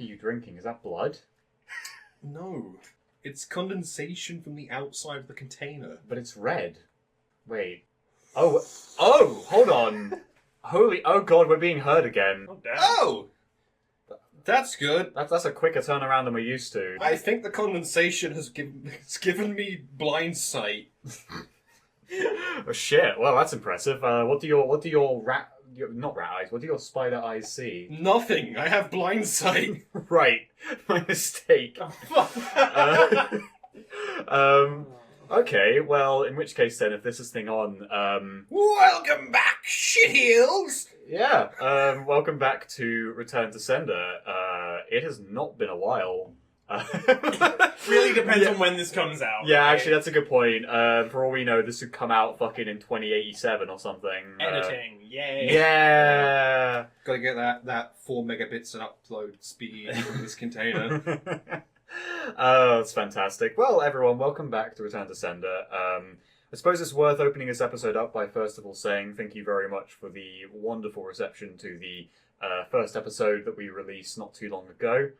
fuck are you drinking? Is that blood? No. It's condensation from the outside of the container. But it's red. Wait. Oh, hold on. Oh god, we're being heard again. Oh, damn. Oh! That's good. That's a quicker turnaround than we're used to. I think the condensation has given me blind sight. Oh shit, well that's impressive. What do your not rat eyes, what do your spider eyes see? Nothing. I have blind sight. Right, my mistake. Okay, well, in which case then, if this is thing on, Welcome back, shitheels! yeah, welcome back to Return to Sender. It has not been a while. Really depends on when this comes out. Yeah, right? actually, that's a good point. For all we know, this could come out fucking in 2087 or something. Editing, yay. Yeah! Gotta get that 4 megabits an upload speed from this container. Oh, that's fantastic. Well, everyone, welcome back to Return to Sender. I suppose it's worth opening this episode up by first of all saying thank you very much for the wonderful reception to the first episode that we released not too long ago.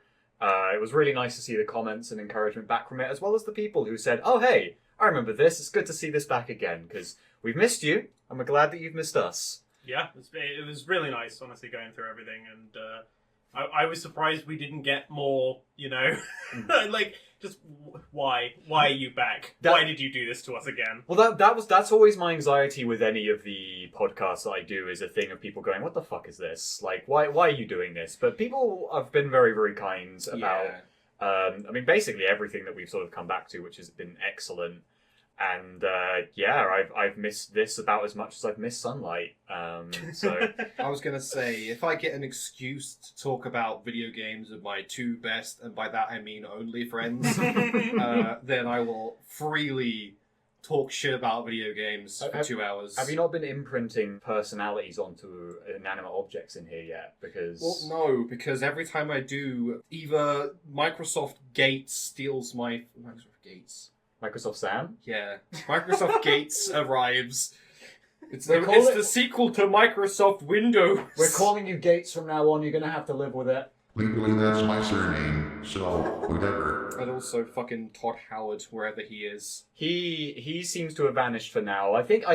It was really nice to see the comments and encouragement back from it, as well as the people who said, oh, hey, I remember this. It's good to see this back again, because we've missed you, and we're glad that you've missed us. Yeah, it was really nice, honestly, going through everything, and I was surprised we didn't get more, like, just why? Why are you back? Why did you do this to us again? Well, that's always my anxiety with any of the podcasts that I do, is a thing of people going, what the fuck is this? Like, why are you doing this? But people have been very, very kind about, basically everything that we've sort of come back to, which has been excellent. And I've missed this about as much as I've missed sunlight. So I was gonna say, if I get an excuse to talk about video games with my two best, and by that I mean only friends, then I will freely talk shit about video games for 2 hours. Have you not been imprinting personalities onto inanimate objects in here yet? Because no, because every time I do, either Microsoft Gates steals my Microsoft Sam? Yeah. Microsoft Gates arrives. It's the sequel to Microsoft Windows. We're calling you Gates from now on. You're going to have to live with it. Legally, that's my surname, so whatever. And also fucking Todd Howard, wherever he is. He seems to have vanished for now. I think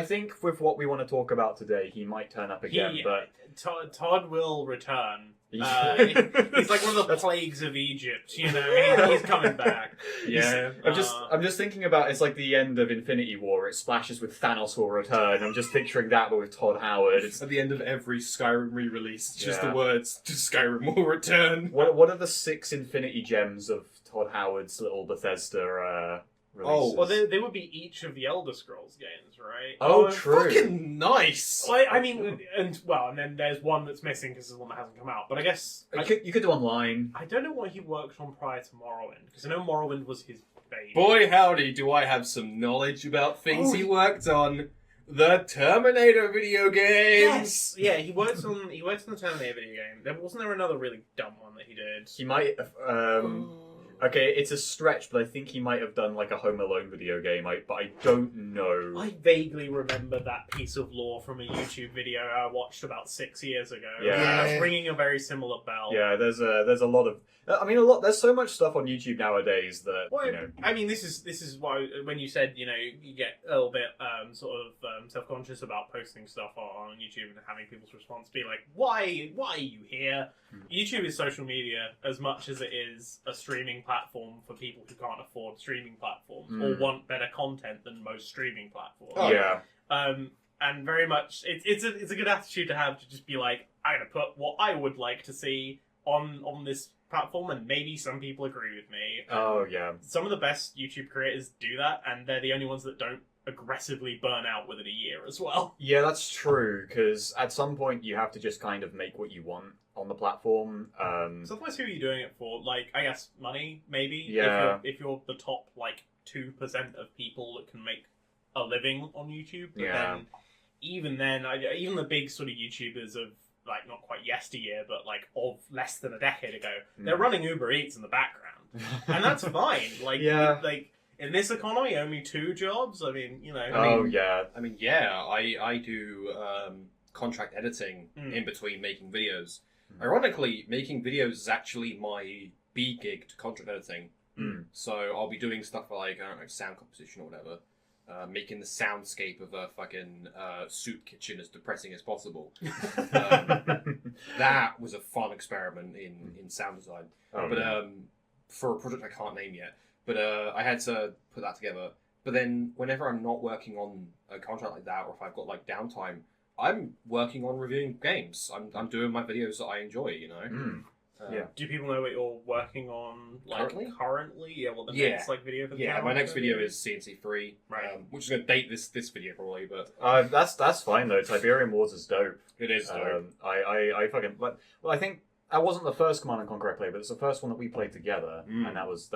with what we want to talk about today, he might turn up again. But Todd will return. He's like one of the plagues of Egypt, he's coming back. Yeah. I'm just thinking about, it's like the end of Infinity War. It splashes with Thanos will return. I'm just picturing that, but with Todd Howard. It's at the end of every Skyrim re-release. It's just the words, Skyrim will return. What are the 6 Infinity Gems of Todd Howard's little Bethesda releases? Oh, well, they would be each of the Elder Scrolls games, right? Oh, true. Fucking nice! I mean, and then there's one that's missing because there's one that hasn't come out. But I guess... You could do online. I don't know what he worked on prior to Morrowind, because I know Morrowind was his baby. Boy, howdy, do I have some knowledge about things he worked on. The Terminator video games! Yes! Yeah, he worked on the Terminator video game. Wasn't there another really dumb one that he did? He might have... Okay, it's a stretch, but I think he might have done like a Home Alone video game, but I don't know. I vaguely remember that piece of lore from a YouTube video I watched about 6 years ago. Yeah. It's ringing a very similar bell. Yeah, there's a lot of... there's so much stuff on YouTube nowadays that, I mean, this is why, when you said, you get a little bit self-conscious about posting stuff on YouTube and having people's response be like, why are you here? YouTube is social media as much as it is a streaming platform for people who can't afford streaming platforms or want better content than most streaming platforms. Oh, yeah. And very much, it's a good attitude to have, to just be like, I'm going to put what I would like to see on this platform, and maybe some people agree with me. Oh, yeah. Some of the best YouTube creators do that, and they're the only ones that don't aggressively burn out within a year as well. Yeah, that's true, because at some point you have to just kind of make what you want on the platform. So otherwise, who are you doing it for? Like, I guess money, maybe? Yeah. If you're the top, 2% of people that can make a living on YouTube. But then, even the big sort of YouTubers of, not quite yesteryear, but, of less than a decade ago, they're running Uber Eats in the background. And that's fine. In this economy, only 2 jobs? I mean, I do contract editing in between making videos. Ironically, making videos is actually my B gig to contract editing. So I'll be doing stuff like, I don't know, sound composition or whatever. Making the soundscape of a fucking soup kitchen as depressing as possible. That was a fun experiment in sound design. For a project I can't name yet. But I had to put that together. But then whenever I'm not working on a contract like that, or if I've got like downtime, I'm working on reviewing games. I'm doing my videos that I enjoy, you know? Do people know what you're working on currently? Yeah, well, the next video for the channel? My next video is CNC3, right? Which is going to date this video probably, but that's fine though. Tiberium Wars is dope. It is dope. I fucking well, I think that wasn't the first Command and Conquer I played, but it's the first one that we played together, and that was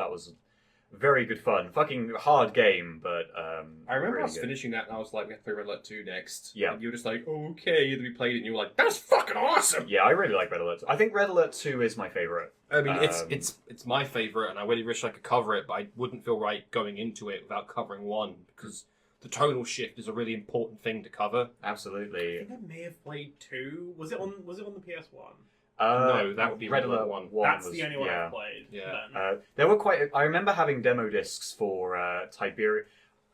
very good fun. Fucking hard game, but I remember really I was good. finishing that and I was like, we have to play Red Alert 2 next. Yeah. And you were just like, okay, and then we played it and you were like, that's fucking awesome! Yeah, I really like Red Alert. I think Red Alert 2 is my favourite. I mean, it's my favourite, and I really wish I could cover it, but I wouldn't feel right going into it without covering 1, because the tonal shift is a really important thing to cover. I Absolutely. think I may have played 2. Was it on the PS1? No, that would be Red Alert 1. That's the only one I've played. Yeah. There were I remember having demo discs for Tiberium.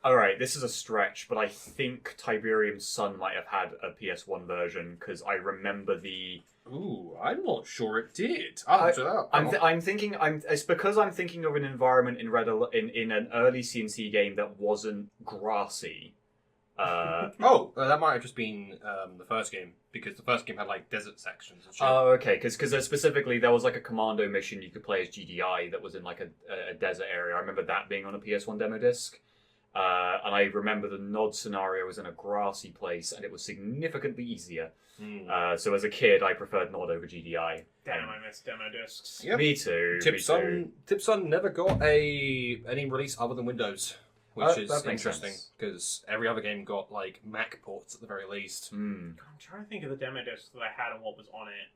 Alright, this is a stretch, but I think Tiberium's Sun might have had a PS1 version, because I remember the... Ooh, I'm not sure it did. I'll look it up. It's because I'm thinking of an environment in Red Alert, in an early CNC game that wasn't grassy. That might have just been the first game, because the first game had like desert sections and shit. Oh, okay, because specifically there was like a commando mission you could play as GDI that was in like a desert area. I remember that being on a PS1 demo disc. And I remember the Nod scenario was in a grassy place, and it was significantly easier. So as a kid, I preferred Nod over GDI. Damn, I miss demo discs. Yep. Me too. Tipsun never got any release other than Windows, which is that makes interesting, sense. because every other game got like Mac ports at the very least. I'm trying to think of the demo discs that I had and what was on it.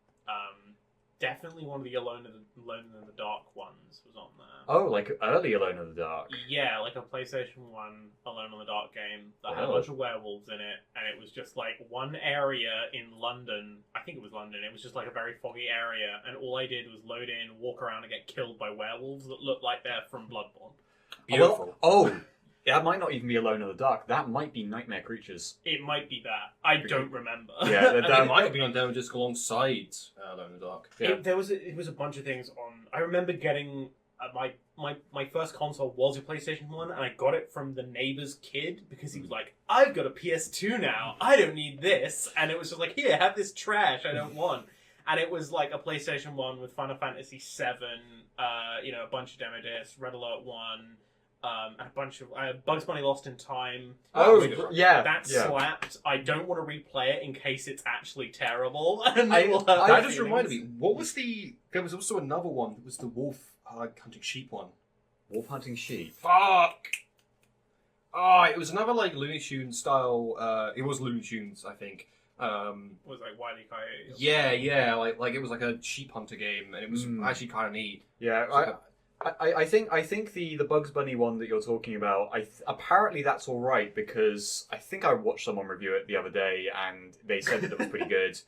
Definitely one of the Alone in the Dark ones was on there. Oh, like early Alone in the Dark. Yeah, like a PlayStation 1 Alone in the Dark game that had a bunch of werewolves in it, and it was just like one area in London. I think it was London. It was just like a very foggy area, and all I did was load in, walk around, and get killed by werewolves that looked like they're from Bloodborne. Beautiful. That might not even be Alone in the Dark. That might be Nightmare Creatures. It might be that. I don't remember. Yeah, That might have been on demo disc alongside Alone in the Dark. Yeah. It was a bunch of things on. I remember getting my first console was a PlayStation 1, and I got it from the neighbor's kid because he was like, I've got a PS2 now. I don't need this. And it was just like, here, have this trash I don't want. And it was like a PlayStation 1 with Final Fantasy 7, a bunch of demo discs, Red Alert 1. And a bunch of Bugs Bunny Lost in Time. That slapped. I don't want to replay it in case it's actually terrible. And that just reminded me. What was there was also another one. It was the wolf hunting sheep one. Wolf hunting sheep. Fuck. It was another like Looney Tunes style. It was Looney Tunes, I think. Was like Wile E. Coyote. Yeah. Like it was like a sheep hunter game, and it was actually kind of neat. Yeah. I think the Bugs Bunny one that you're talking about, apparently that's all right, because I think I watched someone review it the other day and they said that it was pretty good.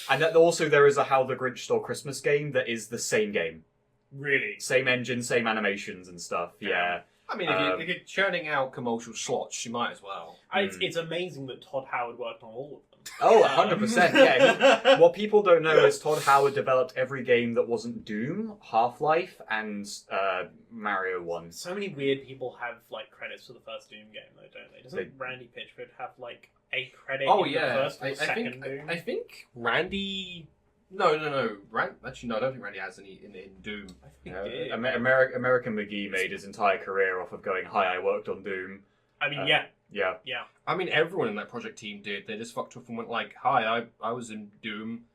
And that also there is a How the Grinch Stole Christmas game that is the same game. Really? Same engine, same animations and stuff. Yeah. I mean, if you're churning out commercial slots, you might as well. It's amazing that Todd Howard worked on all of them. Oh, 100%, yeah. What people don't know is Todd Howard developed every game that wasn't Doom, Half-Life, and Mario 1. So many weird people have like credits for the first Doom game, though, don't they? Doesn't Randy Pitchford have like a credit in the first or second Doom? I think Randy... No. Actually, no, I don't think Randy has any in Doom. I think he did. American McGee made his entire career off of going, hi, I worked on Doom. I mean, Yeah. I mean, everyone in that project team did. They just fucked off and went like, hi, I was in Doom.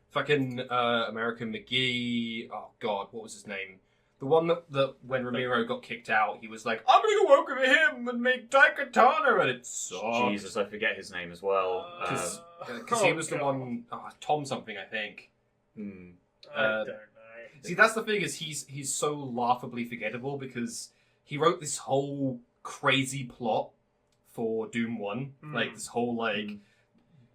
Fucking American McGee. Oh, God, what was his name? The one that when Ramiro got kicked out, he was like, I'm going to go work with him and make Daikatana, and it sucked. Jesus, I forget his name as well. Because he was the one... Tom something, I think. I don't know. See, that's the thing, is he's so laughably forgettable, because he wrote this whole crazy plot for Doom 1. Like, this whole,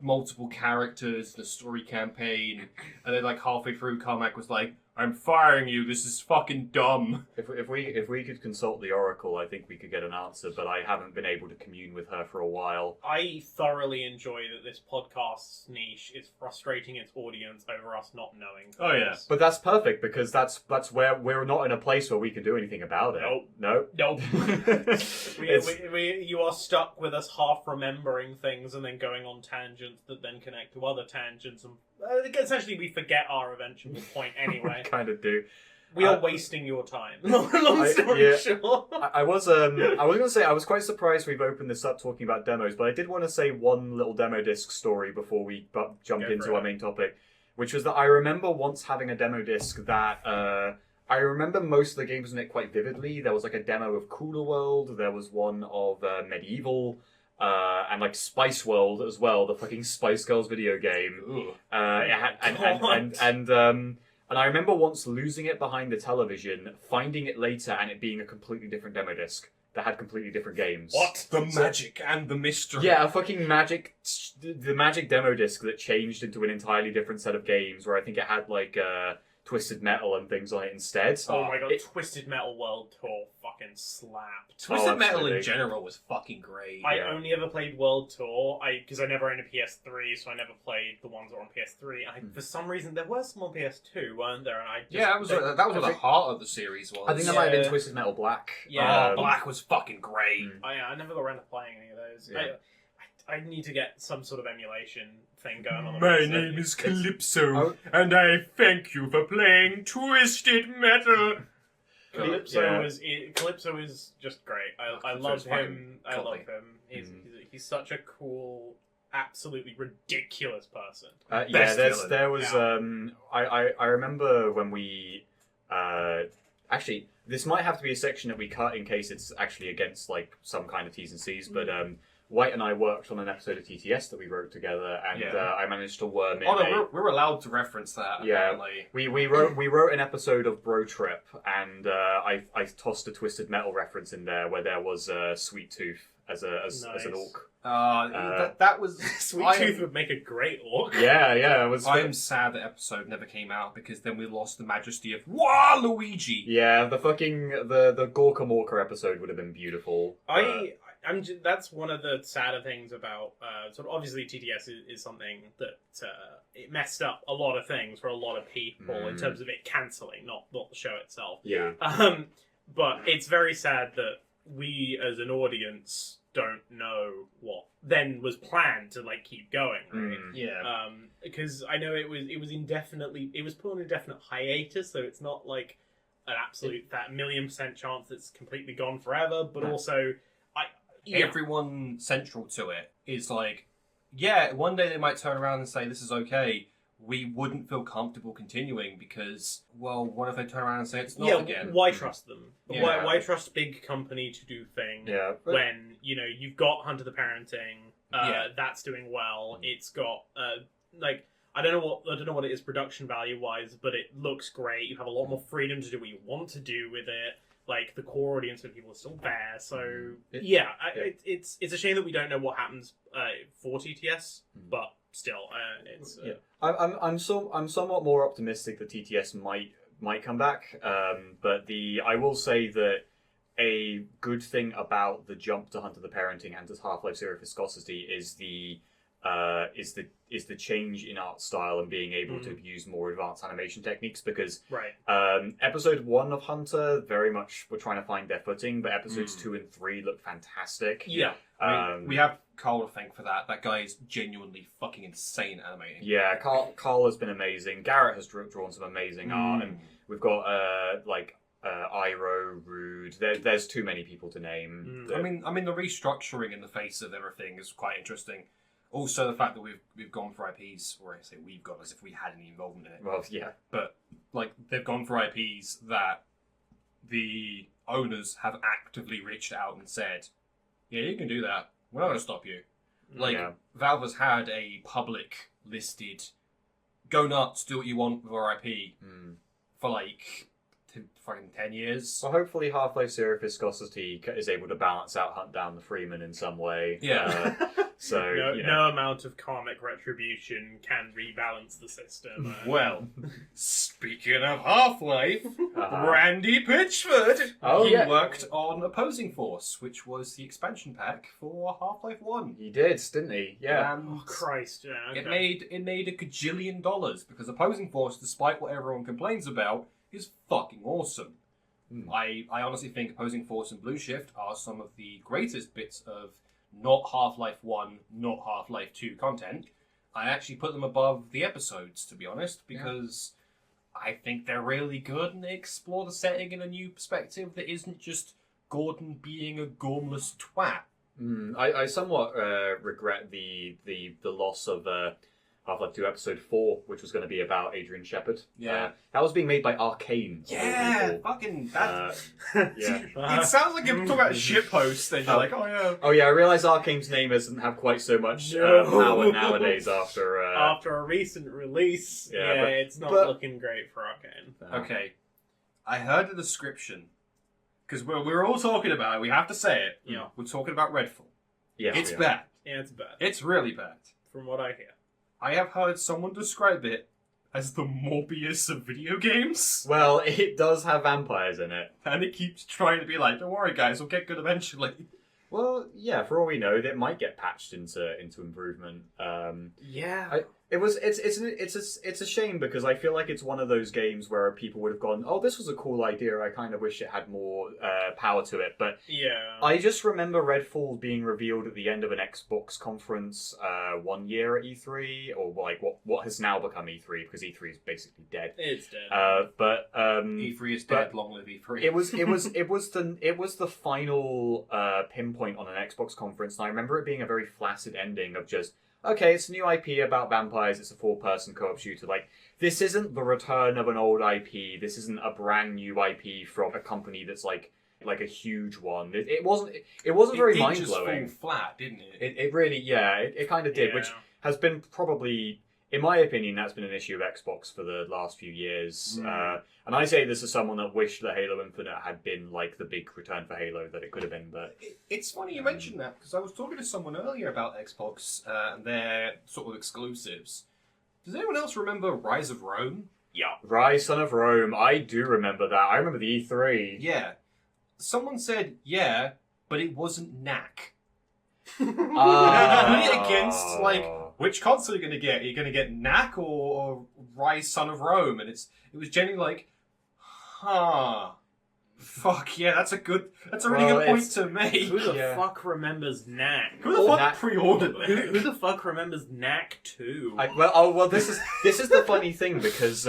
multiple characters, the story campaign, and then like halfway through, Carmack was like, "I'm firing you. This is fucking dumb." If we could consult the Oracle, I think we could get an answer. But I haven't been able to commune with her for a while. I thoroughly enjoy that this podcast's niche is frustrating its audience over us not knowing. Oh, yeah. things. But that's perfect because that's where we're not in a place where we can do anything about it. Nope. Nope. You are stuck with us half remembering things and then going on tangents that then connect to other tangents, and essentially we forget our eventual point anyway. We kind of do. We are wasting your time. Long story short. I was going to say I was quite surprised we've opened this up talking about demos, but I did want to say one little demo disc story before we jump into our main topic, which was that I remember once having a demo disc that I remember most of the games in it quite vividly. There was like a demo of Cooler World, there was one of Medieval, and like Spice World as well, the fucking Spice Girls video game. And I remember once losing it behind the television, finding it later, and it being a completely different demo disc that had completely different games. What? The magic and the mystery. Yeah, a fucking the magic demo disc that changed into an entirely different set of games, where I think it had like Twisted Metal and things on it instead. Oh my god, Twisted Metal World Tour fucking slapped. Twisted Metal in general was fucking great. I only ever played World Tour because I never owned a PS3, so I never played the ones that were on PS3. For some reason, there were some on PS2, weren't there? And that was where the heart of the series was. I think that might have been Twisted Metal Black. Yeah, Black was fucking great. I never got around to playing any of those. Yeah. I need to get some sort of emulation thing going on. My name is Calypso, and I thank you for playing Twisted Metal. Calypso is just great. I love him. I love him. He's such a cool, absolutely ridiculous person. There was. I remember when we. Actually, this might have to be a section that we cut in case it's actually against like some kind of T's and C's, but White and I worked on an episode of TTS that we wrote together, and I managed to worm in. We're allowed to reference that. Yeah, apparently. we wrote an episode of Bro Trip, and I tossed a Twisted Metal reference in there where there was Sweet Tooth as an orc. That was Sweet Tooth would make a great orc. Yeah, it was. I am sad that episode never came out because then we lost the majesty of Luigi. Yeah, the Gorka Morka episode would have been beautiful. That's one of the sadder things about sort of obviously TTS is something that it messed up a lot of things for a lot of people in terms of it cancelling, not the show itself. Yeah. But it's very sad that we as an audience don't know what then was planned to like keep going, right? Yeah. Because I know it was put on indefinite hiatus, so it's not like an absolute that 1,000,000% chance it's completely gone forever, but also everyone central to it is like, one day they might turn around and say this is okay. We wouldn't feel comfortable continuing because, well, what if they turn around and say it's not again? Why trust them? Yeah. Why trust big company to do things when you've got Hunter the Parenting that's doing well. It's got I don't know what it is production value wise, but it looks great. You have a lot more freedom to do what you want to do with it. Like the core audience of people are still there, so it's a shame that we don't know what happens for TTS, but still, it's. I'm somewhat more optimistic that TTS might come back, but I will say that a good thing about the jump to Hunter the Parenting and to Half-Life Zero Viscosity is the change in art style and being able to use more advanced animation techniques, because episode 1 of Hunter very much were trying to find their footing, but episodes 2 and 3 look fantastic. We have Carl to thank for that. That guy is genuinely fucking insane animating. Yeah, Carl has been amazing. Garrett has drawn some amazing art, and we've got Iroh, Rude. There's too many people to name. I mean the restructuring in the face of everything is quite interesting. Also, the fact that we've gone for IPs, or I say we've gone as if we had any involvement in it. Well, yeah. But, they've gone for IPs that the owners have actively reached out and said, yeah, you can do that. We're not going to stop you. Valve has had a public listed, go nuts, do what you want with our IP for, fucking 10 years. Well, hopefully Half-Life Zero Viscosity is able to balance out Hunt Down the Freeman in some way. Yeah. So, no amount of karmic retribution can rebalance the system. Well, speaking of Half-Life, Uh-huh. Randy Pitchford, Oh, he yeah. worked on Opposing Force, which was the expansion pack for Half-Life 1. He did, didn't he? Yeah. And Oh, Christ, yeah. Okay. it made $1 gajillion because Opposing Force, despite what everyone complains about, is fucking awesome. Hmm. I honestly think Opposing Force and Blue Shift are some of the greatest bits of not Half-Life 1, not Half-Life 2 content. I actually put them above the episodes, to be honest, because I think they're really good and they explore the setting in a new perspective that isn't just Gordon being a gormless twat. I somewhat regret the loss of Half-Life 2 Episode 4, which was going to be about Adrian Shepard. Yeah. That was being made by Arkane. of all people. Fucking that. Yeah. It sounds like you're talking about a shitpost, and you're like, oh yeah. Oh yeah, I realise Arkane's name doesn't have quite so much No. power nowadays after... After a recent release, Yeah, but- it's not but- looking great for Arkane. Okay, I heard the description because we're all talking about it. We have to say it. Yeah. We're talking about Redfall. Yeah, It's yeah. bad. Yeah, it's bad. It's really bad. From what I hear. I have heard someone describe it as the Morbius of video games, Well, it does have vampires in it. and it keeps trying to be like, "Don't worry, guys, we'll get good eventually." Well, yeah, for all we know, it might get patched into improvement. Yeah. It's a shame because I feel like it's one of those games where people would have gone, oh, this was a cool idea. I kind of wish it had more power to it. But Yeah. I just remember Redfall being revealed at the end of an Xbox conference 1 year at E3, or like what has now become E3 because E3 is basically dead. It's dead. But E3 is dead. but- Long live E3. it was the final pinpoint on an Xbox conference, and I remember it being a very flaccid ending of just, okay, it's a new IP about vampires, it's a 4-person co-op shooter. Like, this isn't the return of an old IP, this isn't a brand new IP from a company that's like a huge one. It wasn't very mind It blowing. just fall flat, didn't it? It really, yeah, it kind of did, which has been probably, in my opinion, that's been an issue of Xbox for the last few years. And I say this as someone that wished that Halo Infinite had been like the big return for Halo that it could have been, but It's funny you mentioned that because I was talking to someone earlier about Xbox and their sort of exclusives. Does anyone else remember Rise of Rome? Yeah. Rise, Son of Rome, I do remember that. I remember the E3. Yeah. Someone said, yeah, but it wasn't knack. Put it against, like, which console are you going to get? Are you going to get knack or Rise, Son of Rome? And it was genuinely like, fuck yeah, that's a really good point to make. Who the Yeah. fuck remembers Knack? Who the fuck Knack- pre-ordered that? Who the fuck remembers Knack 2? This is the funny thing because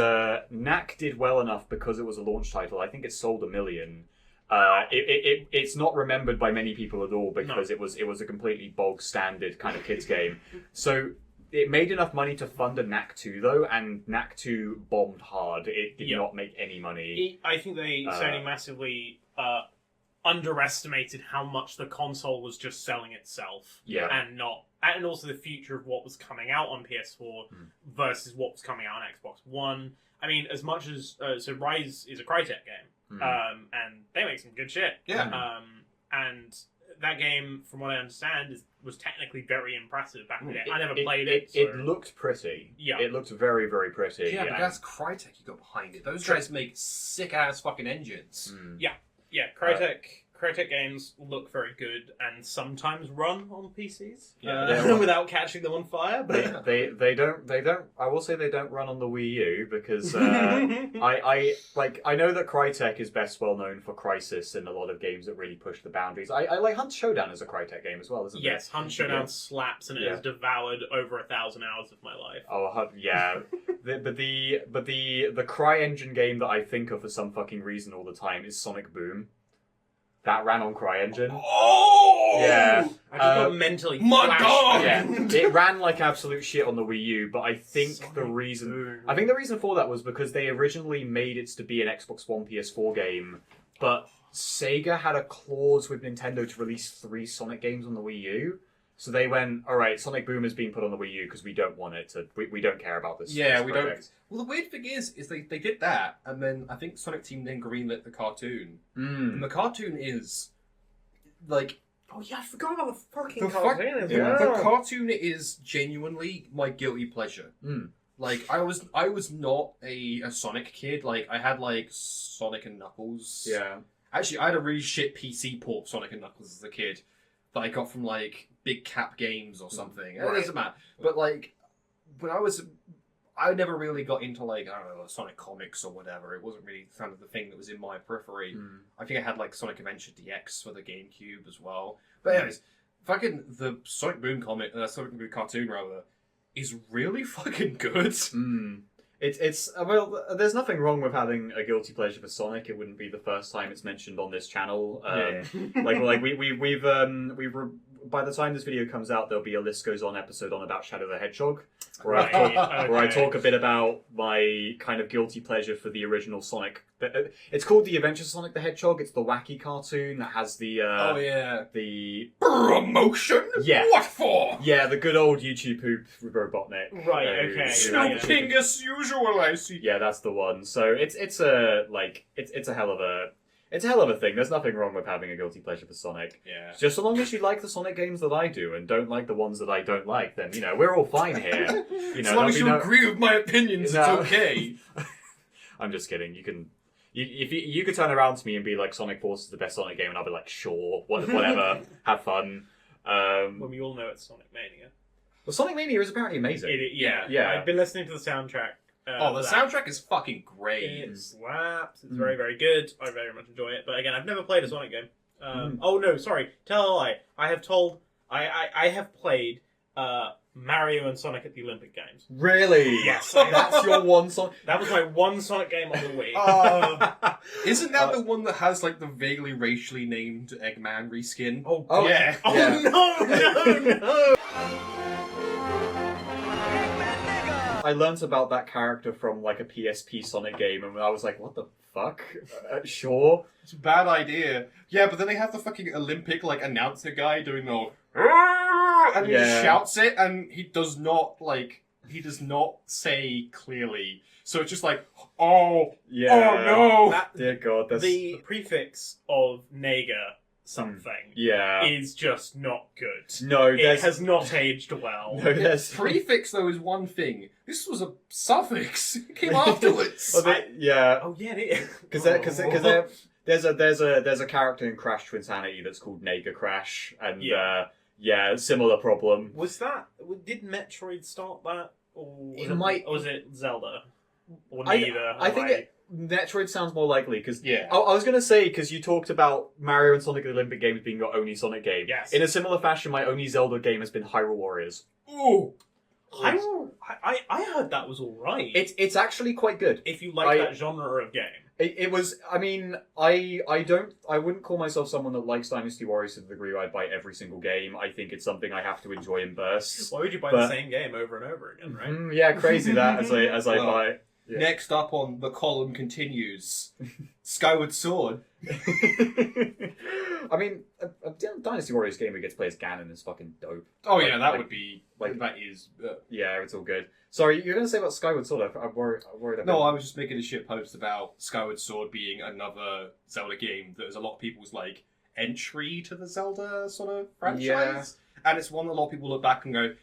Knack did well enough because it was a launch title. I think it sold 1 million. It's not remembered by many people at all because it was a completely bog standard kind of kids game. So it made enough money to fund a Knack 2 though, and Knack 2 bombed hard. It did not make any money. I think Sony massively underestimated how much the console was just selling itself. Yeah. And also the future of what was coming out on PS4 versus what was coming out on Xbox One. I mean, as much as so Rise is a Crytek game, and they make some good shit. Yeah. And that game, from what I understand, was technically very impressive back in the day. I never It played it. It looked pretty. Yeah. It looked very, very pretty. Yeah, but that's Crytek you got behind it. Those guys make sick-ass fucking engines. Yeah, Crytek games look very good and sometimes run on PCs without catching them on fire. But They don't. I will say they don't run on the Wii U because I know that Crytek is best well known for Crysis and a lot of games that really push the boundaries. I like Hunt Showdown as a Crytek game as well, isn't it? yes, Hunt Showdown slaps and it has devoured over 1,000 hours of my life. Oh yeah, but the CryEngine game that I think of for some fucking reason all the time is Sonic Boom. That ran on CryEngine. Oh! Yeah. I just got mentally my flashed. God! Yeah, it ran like absolute shit on the Wii U, but I think the reason for that was because they originally made it to be an Xbox One PS4 game, but Sega had a clause with Nintendo to release 3 Sonic games on the Wii U. So they went, all right, Sonic Boom is being put on the Wii U because we don't want it to. We don't care about this. Yeah, this we project. don't. Well, the weird thing is they did that, and then I think Sonic Team then greenlit the cartoon. And the cartoon is like. Oh yeah, I forgot about the fucking The cartoon as yeah. well. The cartoon is genuinely my guilty pleasure. Like I was not a Sonic kid. Like I had like Sonic and Knuckles. Yeah. Actually, I had a really shit PC port of Sonic and Knuckles as a kid that I got from like Big Cap Games or something. It doesn't matter. But like when I never really got into like, I don't know, Sonic comics or whatever. It wasn't really kind of the thing that was in my periphery. I think I had like Sonic Adventure DX for the GameCube as well. But anyways, fucking the Sonic Boom Sonic Boom cartoon rather, is really fucking good. It's well, there's nothing wrong with having a guilty pleasure for Sonic. It wouldn't be the first time it's mentioned on this channel. We've by the time this video comes out, there'll be a List Goes On episode on about Shadow the Hedgehog, where I talk a bit about my kind of guilty pleasure for the original Sonic. It's called The Adventures of Sonic the Hedgehog. It's the wacky cartoon that has the the promotion. Yeah. What for? Yeah, the good old YouTube poop Robotnik. Right, okay. Snooping as usual, I see. Yeah, that's the one. So it's a hell of a thing. There's nothing wrong with having a guilty pleasure for Sonic. Yeah. Just so long as you like the Sonic games that I do and don't like the ones that I don't like, then we're all fine here. As long as you agree with my opinions, it's okay. I'm just kidding. If you could turn around to me and be like, Sonic Force is the best Sonic game, and I'll be like, sure, whatever, have fun. Well, we all know it's Sonic Mania. Well, Sonic Mania is apparently amazing. Yeah. I've been listening to the soundtrack. The soundtrack is fucking great. It slaps. It's very, very good. I very much enjoy it. But again, I've never played a Sonic game. Oh no, sorry. Tell a lie. I have played Mario and Sonic at the Olympic Games. Really? Yes. That's your one Sonic. That was my one Sonic game on the Wii. Isn't that the one that has like the vaguely racially named Eggman reskin? Oh yeah. Oh no! I learnt about that character from like a PSP Sonic game, and I was like, what the fuck? Sure. It's a bad idea. Yeah, but then they have the fucking Olympic like announcer guy doing the and he just shouts it, and he does not say clearly. So it's just like, oh no. Dear God, that's... The prefix of Naga something is just not good. No, it has not aged well. No, there's... Prefix though is one thing. This was a suffix. It came afterwards. Oh yeah, it is. Because there's a character in Crash Twinsanity that's called Naga Crash, and similar problem. Did Metroid start that, or was it Zelda, or neither? I think Metroid sounds more likely, because I was going to say, because you talked about Mario and Sonic Olympic Games being your only Sonic game. Yes. In a similar fashion, my only Zelda game has been Hyrule Warriors. Ooh. I heard that was alright. It's actually quite good. If you like that genre of game. It was, I mean, I wouldn't call myself someone that likes Dynasty Warriors to the degree I'd buy every single game. I think it's something I have to enjoy in bursts. Why would you buy the same game over and over again, right? Yeah, crazy that as I buy... Yeah. Next up on the column continues, Skyward Sword. I mean, a Dynasty Warriors game where you get to play as Ganon is fucking dope. Oh yeah, would be that is. Yeah, it's all good. Sorry, you're going to say about Skyward Sword? I'm worried about... No, I was just making a shit post about Skyward Sword being another Zelda game that is a lot of people's like entry to the Zelda sort of franchise, and it's one that a lot of people look back and go,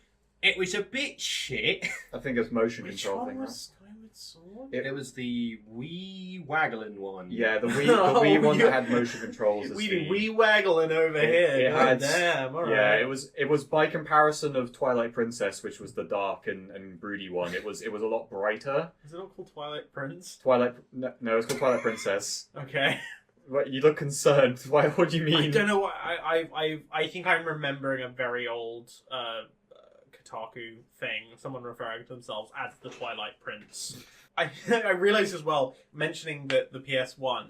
it was a bit shit. I think it's motion Which control one thing. was Skyward Sword? It was the Wii Waggling one. Yeah, the Wii one that had motion controls. We waggling over here. It had, damn, all right. Yeah, it was by comparison of Twilight Princess, which was the dark and broody one. It was a lot brighter. Is it not called Twilight Prince? No, it's called Twilight Princess. Okay. What, you look concerned. What do you mean? I don't know. I think I'm remembering a very old Kotaku thing. Someone referring to themselves as the Twilight Prince. I realised as well, mentioning that the PS1,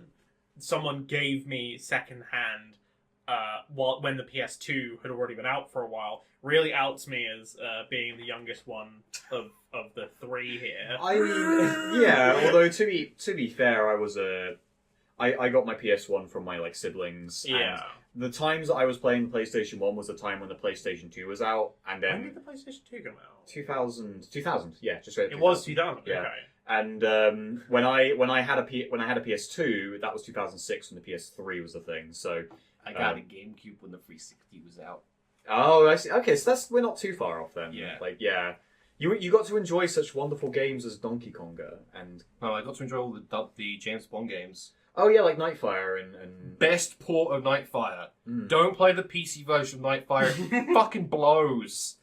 someone gave me secondhand when the PS2 had already been out for a while, really outs me as being the youngest one of the three here. I mean, yeah. Although to be fair, I got my PS1 from my siblings. Yeah. the times that I was playing the PlayStation 1 was the time when the PlayStation 2 was out, and When then did the PlayStation 2 come out? 2000, yeah, just right. It was 2000. Yeah. Okay. And when I had a PS2, that was 2006 when the PS3 was the thing. So I got a GameCube when the 360 was out. oh, I see. Okay, so we're not too far off then. Yeah. Like yeah, you got to enjoy such wonderful games as Donkey Konga and No, I got to enjoy all the James Bond games. oh yeah, like Nightfire and Best port of Nightfire. Mm. Don't play the PC version of Nightfire. It fucking blows.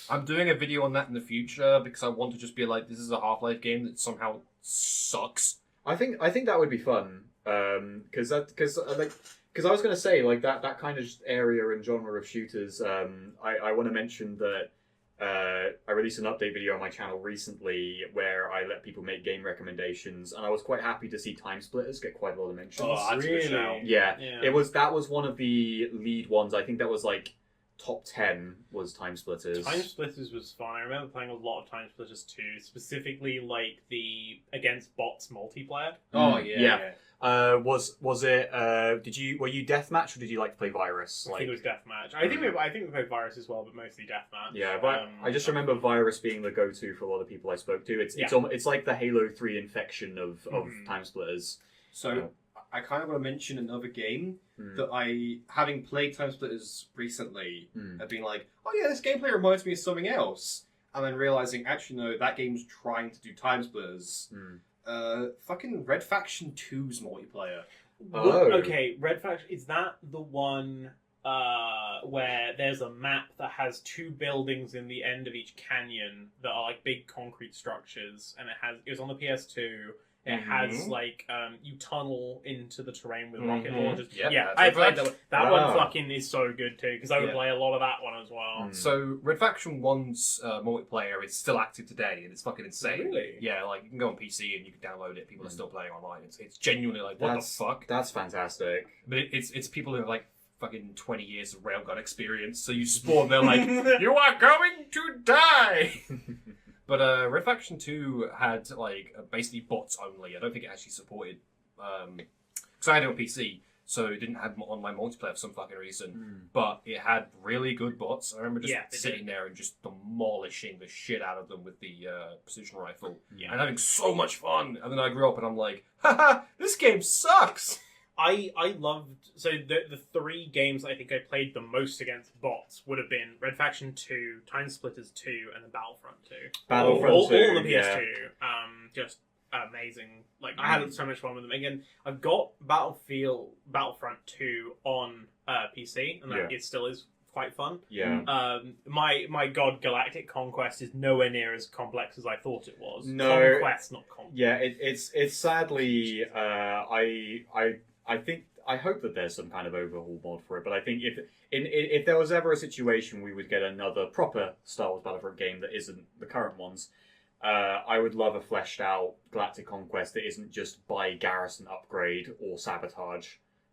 I'm doing a video on that in the future because I want to just be like, this is a Half-Life game that somehow sucks. I think that would be fun because I was going to say like that kind of area and genre of shooters. I want to mention that I released an update video on my channel recently where I let people make game recommendations, and I was quite happy to see Time Splitters get quite a lot of mentions. Oh, that's a good shout. Yeah, Yeah. that was one of the lead ones. I think that was like top 10 was Time Splitters. Time Splitters was fun. I remember playing a lot of Time Splitters too, specifically like the against bots multiplayer. Oh, Mm, yeah. Was it? Were you deathmatch or did you like to play Virus? I think it was Deathmatch. I think we played Virus as well, but mostly Deathmatch. Yeah, but I just remember Virus being the go-to for a lot of people I spoke to. It's like the Halo 3 infection of Time Splitters. So, I kind of want to mention another game that I, having played Time Splitters recently, have been like, oh yeah, this gameplay reminds me of something else. And then realizing, actually, no, that game's trying to do Time Splitters. Fucking Red Faction 2's multiplayer. Oh. Okay, Red Faction, is that the one where there's a map that has two buildings in the end of each canyon that are like big concrete structures, and it was on the PS2. It has like you tunnel into the terrain with rocket launchers. Yep, Yeah, that's I Red played that Faction. one. That one fucking is so good too because I would Yeah. play a lot of that one as well. So, Red Faction 1's multiplayer is still active today, and it's fucking insane. Really? Yeah, like, you can go on PC and you can download it. People are still playing online. It's genuinely like, what the fuck? That's fantastic. But it's people who have, like, fucking 20 years of railgun experience, so you spawn, they're like, you are going to die! But Red Faction 2 had, like, basically bots only. I don't think it actually supported... Because I had it on PC, so it didn't have online multiplayer for some fucking reason. But it had really good bots. I remember just sitting there and just demolishing the shit out of them with the precision rifle. Yeah. And having so much fun. And then I grew up and I'm like, haha, this game sucks! I loved the three games I think I played the most against bots would have been Red Faction 2, Time Splitters 2, and then Battlefront 2. Battlefront all 2, on the PS2. yeah. Just amazing. Like I had so much fun with them. Again, I've got Battlefront 2 on PC, and it still is quite fun. Yeah. My God, Galactic Conquest is nowhere near as complex as I thought it was. No. Conquest, not Conquest. Yeah, it's sadly I hope that there's some kind of overhaul mod for it, but I think if there was ever a situation we would get another proper Star Wars Battlefront game that isn't the current ones, I would love a fleshed out Galactic Conquest that isn't just buy garrison upgrade or sabotage.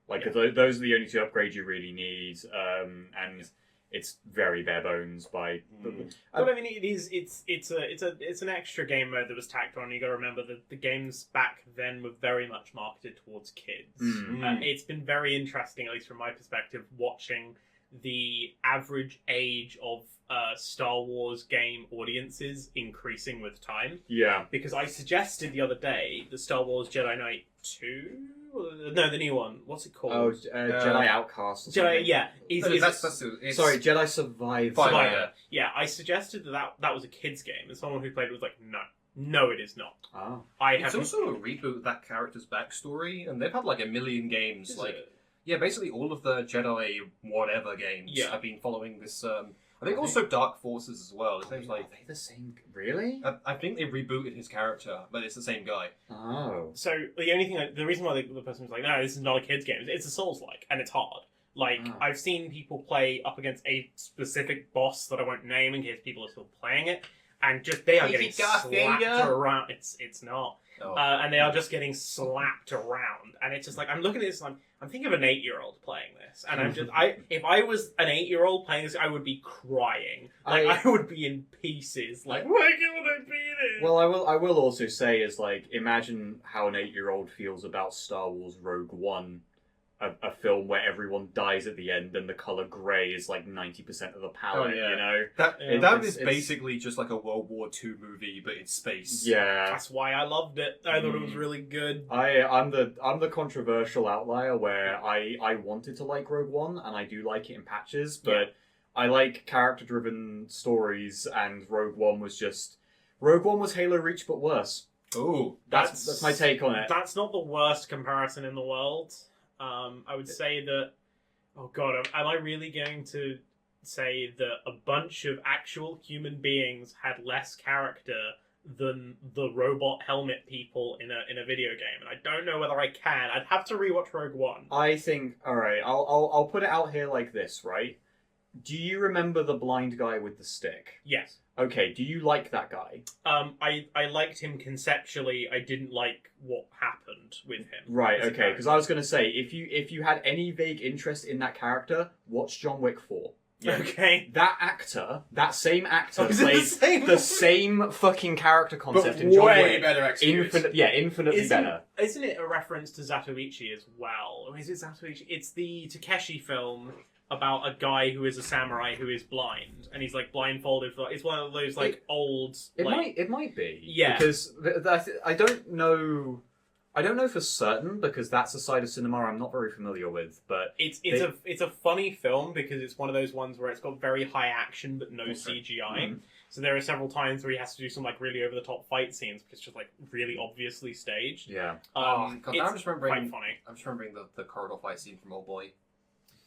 Like those are the only two upgrades you really need, and it's very bare bones by. But I mean, it's an extra game mode that was tacked on. You got to remember that the games back then were very much marketed towards kids. It's been very interesting, at least from my perspective, watching the average age of Star Wars game audiences increasing with time. Yeah. Because I suggested the other day the Star Wars Jedi Knight 2. No, the new one. What's it called? Oh, Jedi Outcast. Or something. Jedi, yeah. Sorry, Jedi Survivor. Survivor. Yeah, I suggested that was a kid's game, and someone who played it was like, no, it is not. Oh. It's also a reboot of that character's backstory, and they've had like a million games. Yeah, basically all of the Jedi whatever games have been following this. I think also Dark Forces as well. His name's like. Are they the same? Really? I think they rebooted his character, but it's the same guy. Oh. So the reason why the person was like, no, this is not a kid's game. It's a Souls-like, and it's hard. Like I've seen people play up against a specific boss that I won't name in case people are still playing it, and just they are getting slapped around. It's not. Oh. And they are just getting slapped around, and it's just like I'm looking at this, and I'm thinking of an 8-year-old playing this, and I'm just if I was an 8-year-old playing this, I would be crying, I would be in pieces, like why can't I beat it? Well, I will also say is like imagine how an 8-year-old feels about Star Wars Rogue One, a film where everyone dies at the end and the color grey is like 90% of the palette, you know? That It's- is basically just like a World War II movie, but in space. Yeah. That's why I loved it. I thought it was really good. I'm the controversial outlier where I wanted to like Rogue One, and I do like it in patches, but I like character-driven stories, and Rogue One was Halo Reach, but worse. Oh, That's my take on it. That's not the worst comparison in the world. I would say that... Oh god, am I really going to say that a bunch of actual human beings had less character than the robot helmet people in a video game? And I don't know whether I can. I'd have to rewatch Rogue One. I think, alright, I'll put it out here like this, right? Do you remember the blind guy with the stick? Yes. Okay, do you like that guy? I liked him conceptually. I didn't like what happened with him. Right, as a okay, because I was going to say, if you had any vague interest in that character, watch John Wick 4. Yeah. Okay. That same actor Is it played the same fucking character concept but in John way Wick. better executed. Infinitely better. Isn't it a reference to Zatoichi as well? Or is it Zatoichi? It's the Takeshi film about a guy who is a samurai who is blind, and he's like blindfolded. It's one of those old. It might be. Yeah. Because I don't know. I don't know for certain because that's a side of cinema I'm not very familiar with. But it's a funny film because it's one of those ones where it's got very high action but no CGI. Mm-hmm. So there are several times where he has to do some really over the top fight scenes, but it's just really obviously staged. Yeah. God, it's I'm just remembering. quite funny. I'm just remembering the corridor fight scene from Old Boy.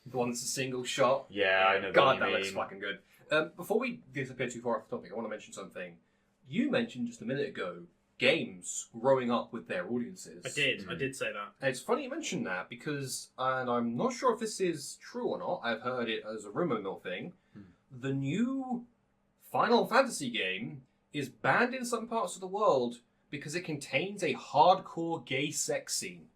The one that's a single shot. Yeah, I know. God, what that you looks mean. fucking good. Before we disappear too far off the topic, I want to mention something. You mentioned just a minute ago games growing up with their audiences. I did say that. And it's funny you mentioned that because, and I'm not sure if this is true or not, I've heard it as a rumor mill thing, the new Final Fantasy game is banned in some parts of the world because it contains a hardcore gay sex scene.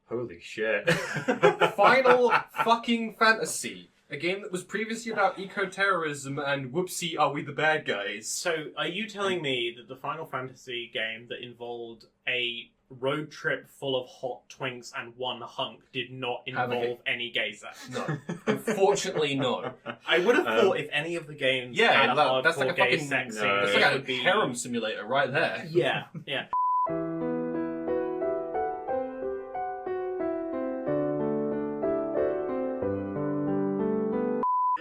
Holy shit. Final fucking Fantasy. A game that was previously about eco-terrorism and whoopsie, are we the bad guys? So, are you telling me that the Final Fantasy game that involved a road trip full of hot twinks and one hunk did not involve any gay sex? No. Unfortunately, no. I would have thought if any of the games had a hardcore that's like a gay fucking sex scene, no. It's it like a would be... harem simulator right there. Yeah, yeah.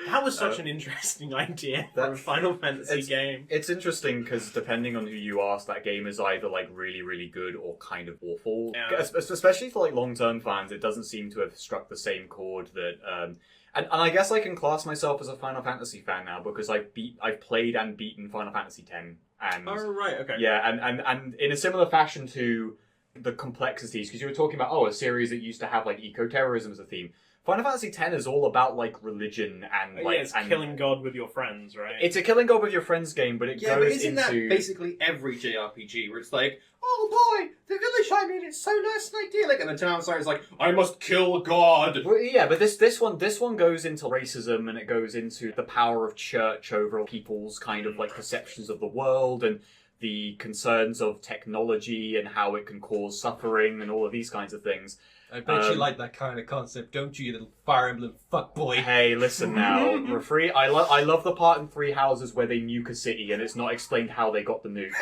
That was such an interesting idea for a Final Fantasy game. It's interesting because depending on who you ask, that game is either really, really good or kind of awful. Yeah. Especially for long-term fans, it doesn't seem to have struck the same chord that. And I guess I can class myself as a Final Fantasy fan now because I've played and beaten Final Fantasy X. And Oh right, okay. yeah, and in a similar fashion to the complexities, because you were talking about a series that used to have eco-terrorism as a theme. Final Fantasy X is all about religion and it's killing God with your friends, right? It's a killing God with your friends game, but it Yeah, goes but isn't that into basically every JRPG where it's like, oh boy, the village I'm in, it's so nice and idyllic, and the town side is like, I must kill God. Well, yeah, but this one goes into racism and it goes into the power of church over people's kind of perceptions of the world and the concerns of technology and how it can cause suffering and all of these kinds of things. I bet you like that kind of concept, don't you, you little Fire Emblem fuckboy? Hey, listen now, Refree. I love the part in Three Houses where they nuke a city and it's not explained how they got the nuke.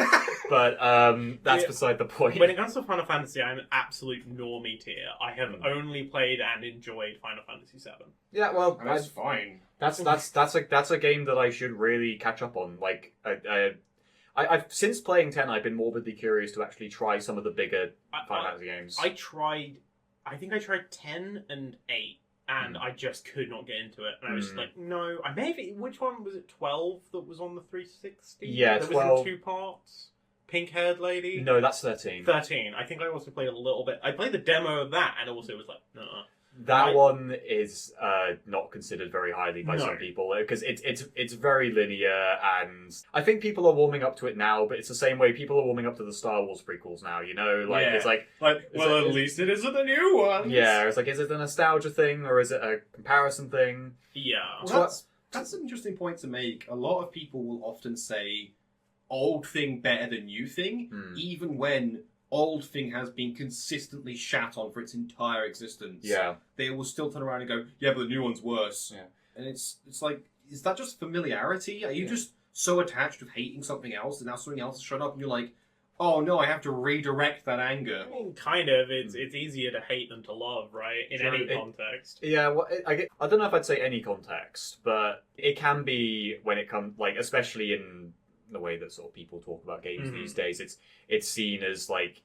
But that's beside the point. When it comes to Final Fantasy, I'm an absolute normie tier. I have only played and enjoyed Final Fantasy VII. Yeah, well, That's fine. That's a game that I should really catch up on. I've since playing 10, I've been morbidly curious to actually try some of the bigger Final Fantasy games. I think I tried 10 and 8, and I just could not get into it. And I was just like, no. I maybe which one was it? 12 that was on the 360. Yeah, that 12. was in 2 parts. Pink-haired lady. No, that's 13. 13. I think I also played a little bit. I played the demo of that, and also was like, no. That one is not considered very highly by some people because it's very linear, and I think people are warming up to it now. But it's the same way people are warming up to the Star Wars prequels now. It's at least it isn't the new one. Yeah, it's is it a nostalgia thing or is it a comparison thing? Yeah. Well, that's an interesting point to make. A lot of people will often say old thing better than new thing, even when old thing has been consistently shat on for its entire existence, Yeah. they will still turn around and go, yeah, but the new one's worse. Yeah. And it's like, is that just familiarity? Are you just so attached with hating something else that now something else has shown up and you're like, oh no, I have to redirect that anger? I mean, kind of. It's easier to hate than to love, right? In True. any context. Yeah, well, I don't know if I'd say any context, but it can be when it comes, like, especially in the way that sort of people talk about games these days. It's seen as like,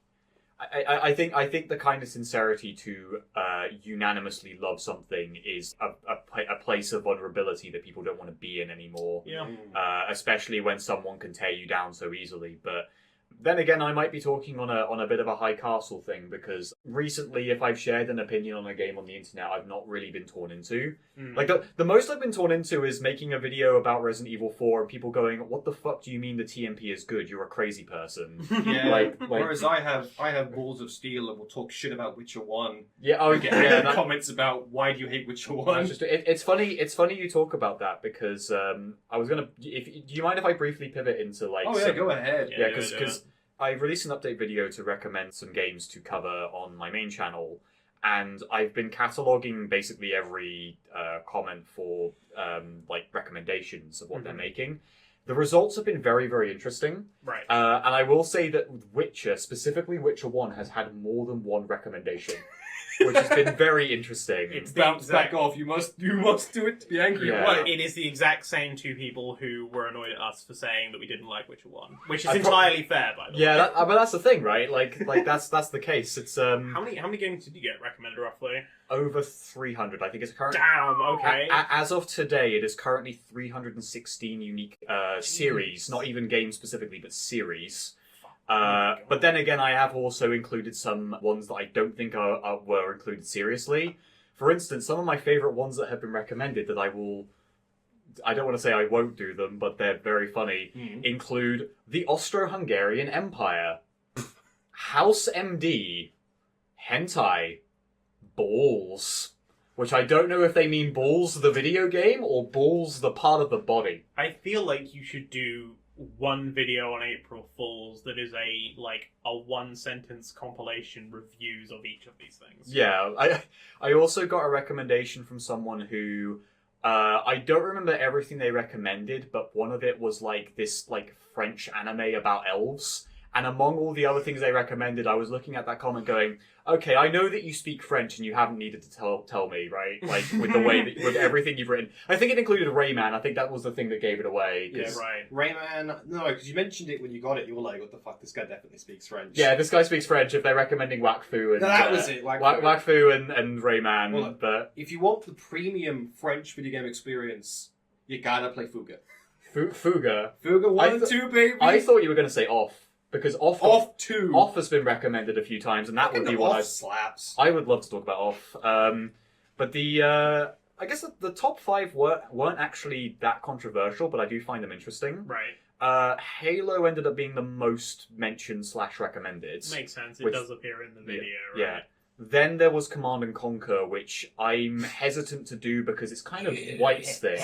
I think the kind of sincerity to unanimously love something is a place of vulnerability that people don't want to be in anymore. Yeah. Especially when someone can tear you down so easily, but. Then again, I might be talking on a bit of a high castle thing, because recently, if I've shared an opinion on a game on the internet, I've not really been torn into. Like, the most I've been torn into is making a video about Resident Evil 4 and people going, what the fuck do you mean the TMP is good? You're a crazy person. Yeah, like, whereas I have balls of steel and will talk shit about Witcher 1. Yeah, oh, Get yeah. comments about why do you hate Witcher 1? It's funny. It's funny you talk about that, because I was gonna. Do you mind if I briefly pivot into like? Oh yeah, go ahead. Yeah, because I released an update video to recommend some games to cover on my main channel, and I've been cataloguing basically every comment for like recommendations of what they're making. The results have been very, very interesting. Right. And I will say that Witcher, specifically Witcher 1, has had more than one recommendation, which has been very interesting. It's Bounce back off. You must do it to be angry. Yeah. Right. It is the exact same two people who were annoyed at us for saying that we didn't like Witcher 1. Which is entirely fair, by the way. Yeah, but that's the thing, right? Like that's the case. It's How many games did you get recommended roughly? over 300. I think it's currently. Damn, okay. As of today, it is currently 316 unique series, not even games specifically, but series. But then again, I have also included some ones that I don't think were included seriously. For instance, some of my favourite ones that have been recommended that I don't want to say I won't do them, but they're very funny, include the Austro-Hungarian Empire, House MD, Hentai, Balls, which I don't know if they mean Balls the video game or Balls the part of the body. I feel like you should do one video on April Fools that is a one sentence compilation reviews of each of these things. Yeah, I also got a recommendation from someone who I don't remember everything they recommended, but one of it was like this like French anime about elves. And among all the other things they recommended, I was looking at that comment going, okay, I know that you speak French and you haven't needed to tell me, right? Like, with the way that, with everything you've written. I think it included Rayman. I think that was the thing that gave it away. Yeah, right. Rayman, no, because you mentioned it when you got it. You were like, what the fuck, this guy definitely speaks French. Yeah, this guy speaks French if they're recommending Wakfu and... No, that was it, Wakfu and Rayman, well, but... If you want the premium French video game experience, you gotta play Fuga. Fuga? Fuga 1 and 2, baby! I thought you were going to say Off. Because Off 2. Off has been recommended a few times, and that would be one slaps. I would love to talk about Off. But the I guess the top 5 weren't actually that controversial, but I do find them interesting. Right. Halo ended up being the most mentioned / recommended. Makes sense. It does appear in the video, right? Yeah. Then there was Command and Conquer, which I'm hesitant to do because it's kind of White's thing.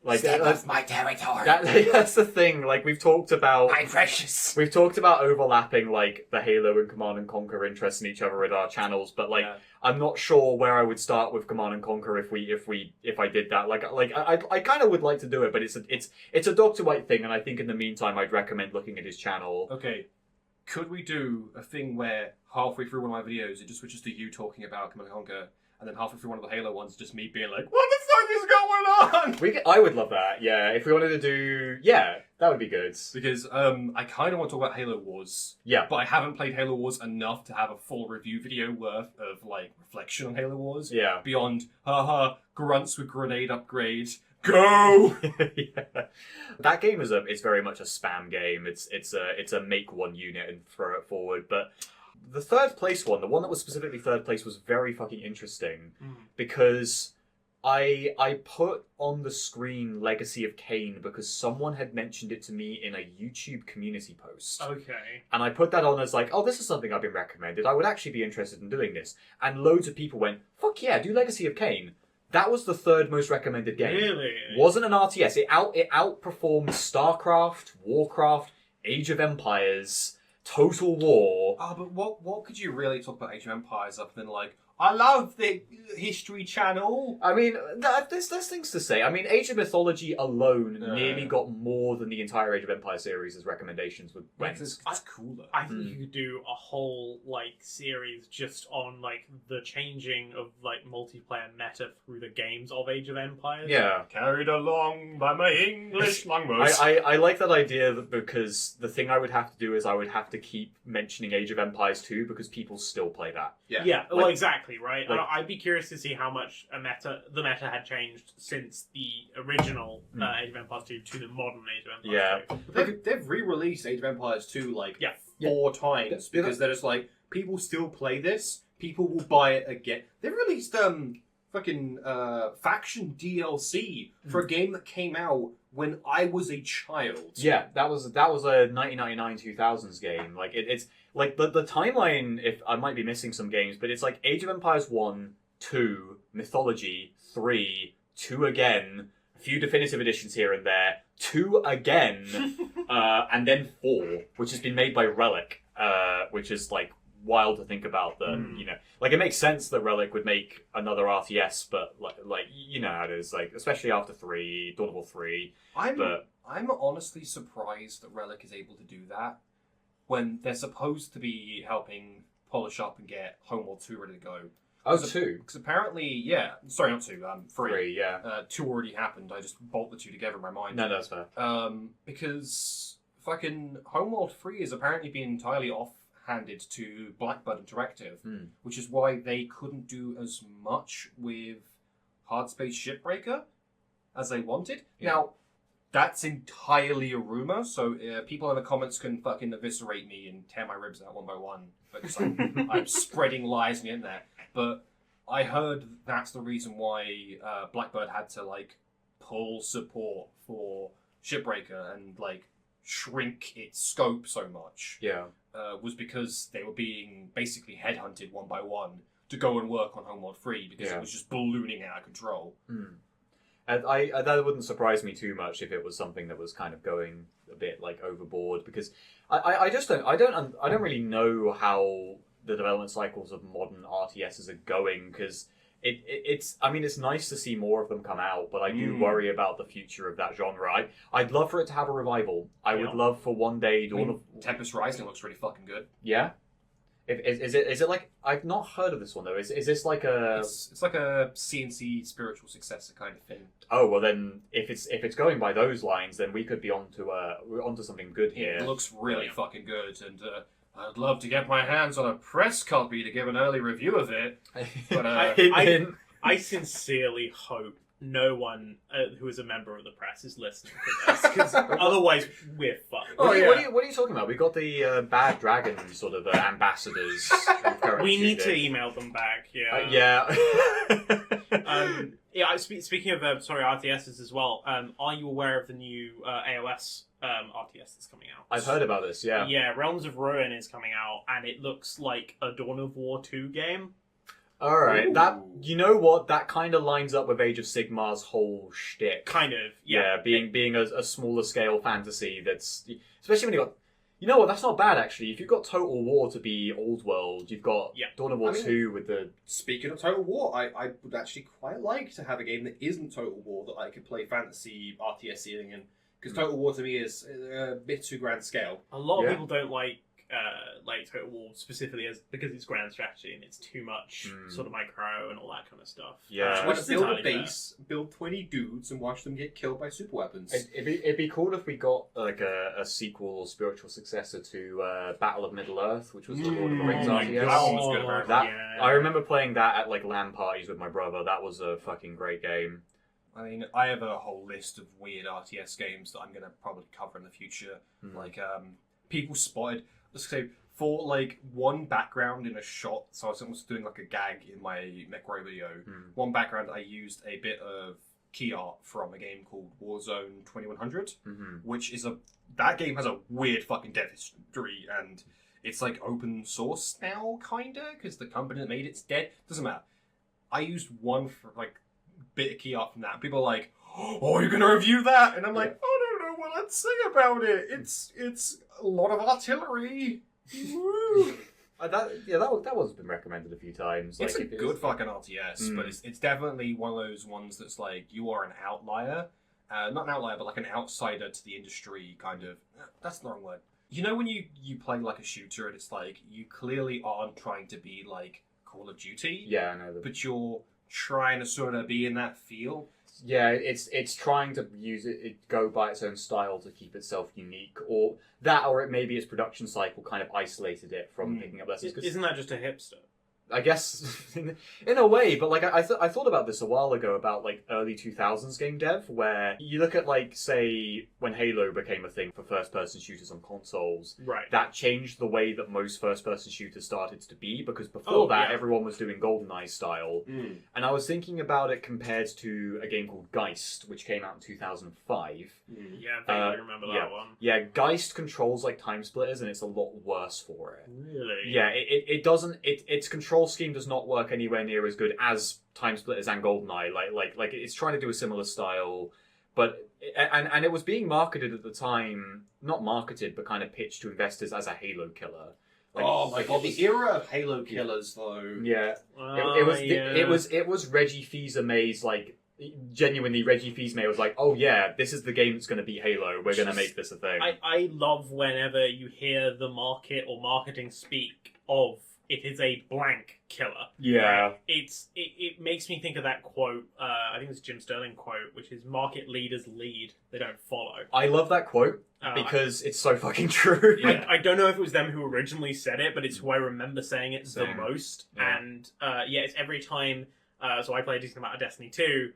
Like that's my territory. That's the thing. Like we've talked about, my precious. We've talked about overlapping like the Halo and Command and Conquer interests in each other in our channels, but like I'm not sure where I would start with Command and Conquer if I did that. Like I kind of would like to do it, but it's a Dr. White thing, and I think in the meantime I'd recommend looking at his channel. Okay. Could we do a thing where halfway through one of my videos it just switches to you talking about Command & Conquer, and then halfway through one of the Halo ones just me being like, what the fuck is going on? I would love that, yeah. If we wanted to do... Yeah, that would be good. Because I kind of want to talk about Halo Wars. Yeah. But I haven't played Halo Wars enough to have a full review video worth of, like, reflection on Halo Wars. Yeah. Beyond, grunts with grenade upgrades. Go! Yeah. That game is it's very much a spam game. It's a make one unit and throw it forward. But the third place one, the one that was specifically third place, was very fucking interesting because I put on the screen Legacy of Kain because someone had mentioned it to me in a YouTube community post. Okay. And I put that on as like, oh, this is something I've been recommended. I would actually be interested in doing this. And loads of people went, fuck yeah, do Legacy of Kain. That was the third most recommended game. Really? Wasn't an RTS. It outperformed StarCraft, Warcraft, Age of Empires. Total War. Oh, but what could you really talk about Age of Empires other than like, I love the History Channel? I mean, there's things to say. I mean, Age of Mythology alone Yeah. nearly got more than the entire Age of Empires series as recommendations with went. It's cooler. I think you could do a whole like series just on like the changing of like multiplayer meta through the games of Age of Empires. Yeah. Carried along by my English language. I like that idea because the thing I would have to do is I would have to keep mentioning Age of Empires 2 because people still play that. Yeah, well, exactly, right? like- I'd be curious to see how much the meta had changed since the original Age of Empires 2 to the modern Age of Empires 2. They've re-released Age of Empires 2 like Yeah. 4 times because they're just like, people still play this, people will buy it again. They've released fucking faction DLC for a game that came out when I was a child. Yeah, that was a 1999-2000s game. Like it's like the timeline. If I might be missing some games, but it's like Age of Empires 1, 2, Mythology, 3, 2 again, a few definitive editions here and there, 2 again, and then 4, which has been made by Relic, which is like wild to think about. You know, like it makes sense that Relic would make another RTS, but like you know how it is, like especially after 3, Dawn of War 3. I'm honestly surprised that Relic is able to do that when they're supposed to be helping polish up and get Homeworld 2 ready to go. Oh, 2. Because apparently, sorry, not 2, 3. 3, yeah. 2 already happened. I just bolt the 2 together in my mind. No, that's fair. Because fucking Homeworld 3 is apparently being entirely off-handed to Blackbird Interactive, which is why they couldn't do as much with Hardspace Shipbreaker as they wanted. Yeah. Now, that's entirely a rumor, so people in the comments can fucking eviscerate me and tear my ribs out one by one because I'm spreading lies on the internet. But I heard that's the reason why Blackbird had to like pull support for Shipbreaker and like shrink its scope so much. Yeah. Was because they were being basically headhunted one by one to go and work on Homeworld 3 because it was just ballooning out of control. And I that wouldn't surprise me too much if it was something that was kind of going a bit like overboard, because I don't really know how the development cycles of modern RTSs are going, because it's I mean, it's nice to see more of them come out, but I do worry about the future of that genre. I'd love for it to have a revival. I would love for one day Tempest Rising looks really fucking good. Yeah. Is it like, I've not heard of this one though. Is this like a? It's like a CNC spiritual successor kind of thing. Oh well, then if it's going by those lines, then we could be onto something good here. It looks really fucking good, and I'd love to get my hands on a press copy to give an early review of it. But I sincerely hope no one who is a member of the press is listening to this, because otherwise we're fucked. What are you talking about? We got the Bad Dragon sort of ambassadors. We need to email them back. Yeah. Speaking of RTSs as well, are you aware of the new AOS RTS that's coming out? I've heard about this. Yeah. Yeah, Realms of Ruin is coming out, and it looks like a Dawn of War 2 game. All right, that, you know what? That kind of lines up with Age of Sigmar's whole shtick. Kind of, yeah. Being a smaller scale fantasy that's, especially when you got, you know what? That's not bad actually. If you've got Total War to be old world, you've got Dawn of War 2 with the. Speaking of Total War, I would actually quite like to have a game that isn't Total War that I could play fantasy RTS-ing in, because Total War to me is a bit too grand scale. A lot of people don't like Total War specifically because it's grand strategy and it's too much sort of micro and all that kind of stuff. Yeah. Just build a base, build 20 dudes, and watch them get killed by super weapons. It'd be cool if we got like a sequel or spiritual successor to Battle of Middle Earth, which was the Lord of the Rings RTS. That one was good, apparently. I remember playing that at like LAN parties with my brother. That was a fucking great game. I mean, I have a whole list of weird RTS games that I'm going to probably cover in the future. Like, people spotted, let's say, for like one background in a shot, so I was doing like a gag in my Necro video. One background, I used a bit of key art from a game called Warzone 2100, which is that game has a weird fucking dev history, and it's like open source now, kinda, because the company that made it's dead. Doesn't matter. I used one for like bit of key art from that. People are like, "Oh, you're gonna review that?" And I'm like, "I don't know what I'd say about it. It's a lot of artillery. That was been recommended a few times. It's like, a good fucking RTS, but it's definitely one of those ones that's like you are an outlier, not an outlier, but like an outsider to the industry. Kind of. That's the wrong word. You know when you play like a shooter and it's like you clearly aren't trying to be like Call of Duty. Yeah, I know. But you're trying to sort of be in that feel. Yeah, it's trying to use it go by its own style to keep itself unique, or maybe its production cycle kind of isolated it from picking up lessons. Isn't that just a hipster? I guess in a way, but like I thought about this a while ago about like early 2000s game dev, where you look at like say when Halo became a thing for first-person shooters on consoles, Right. that changed the way that most first-person shooters started to be, because before everyone was doing GoldenEye style, and I was thinking about it compared to a game called Geist, which came out in 2005. Yeah, I vaguely remember that one. Yeah, Geist controls like time splitters, and it's a lot worse for it. Really? Yeah, it doesn't. Its control scheme does not work anywhere near as good as Time Splitters and GoldenEye. Like it's trying to do a similar style, but and it was being marketed at the time, not marketed, but kind of pitched to investors as a Halo killer. Like, Oh my god, the era of Halo killers though. Yeah, it was Reggie Fils-Aimé's like. Genuinely, Reggie Fils-Aimé was like, "Oh yeah, this is the game that's going to beat Halo. We're going to make this a thing." I love whenever you hear the market or marketing speak of it is a blank killer. Yeah. It makes me think of that quote, I think it's a Jim Sterling quote, which is market leaders lead, they don't follow. I love that quote because it's so fucking true. I don't know if it was them who originally said it, but it's who I remember saying it the most. Yeah. And it's every time, so I play a decent amount of Destiny 2,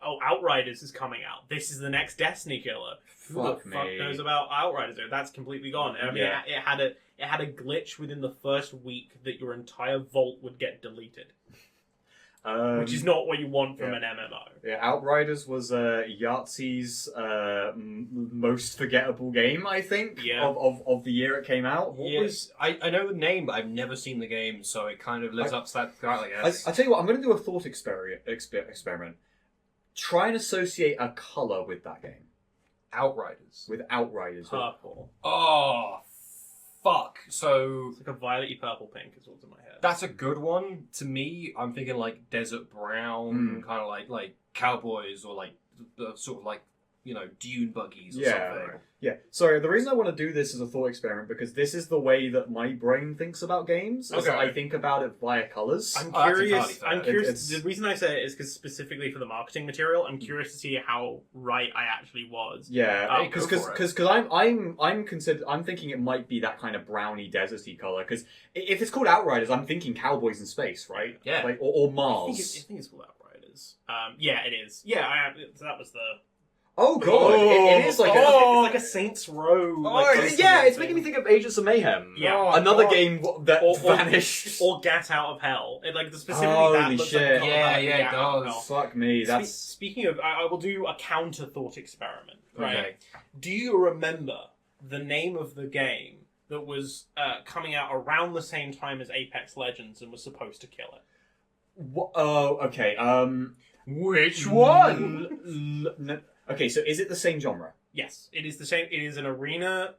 Outriders is coming out. This is the next Destiny killer. Who the fuck knows about Outriders? That's completely gone. I mean, it had a glitch within the first week that your entire vault would get deleted, which is not what you want from an MMO. Yeah, Outriders was Yahtzee's most forgettable game, I think, of the year it came out. I know the name, but I've never seen the game, so it kind of lives up to that throughout, I guess. I tell you what, I'm going to do a thought experiment. Try and associate a colour with that game. Outriders. With Outriders. Purple. Oh, fuck. So... It's like a violet-y purple pink is what's in my head. That's a good one. To me, I'm thinking like desert brown, kind of like cowboys, or like the sort of like, you know, dune buggies or something. Yeah. Sorry, the reason I want to do this as a thought experiment, because this is the way that my brain thinks about games. Okay. I think about it via colours. I'm curious. The reason I say it is because specifically for the marketing material, I'm curious to see how right I actually was. Yeah, because I'm thinking it might be that kind of browny, deserty colour. Because if it's called Outriders, I'm thinking cowboys in space, right? Yeah. Like or Mars. I think it's called Outriders. Yeah, it is. Yeah, so that was the. Oh god, it is like it's like a Saints Row. It's making me think of Agents of Mayhem. Yeah, another game that vanished. Or Gat Out of Hell. Specifically Holy that. Shit. It does. Fuck me. That's speaking of. I will do a counter thought experiment. Right? Okay. Do you remember the name of the game that was coming out around the same time as Apex Legends and was supposed to kill it? What? Oh, okay. Which one? Okay, so is it the same genre? Yes, it is the same. It is an arena,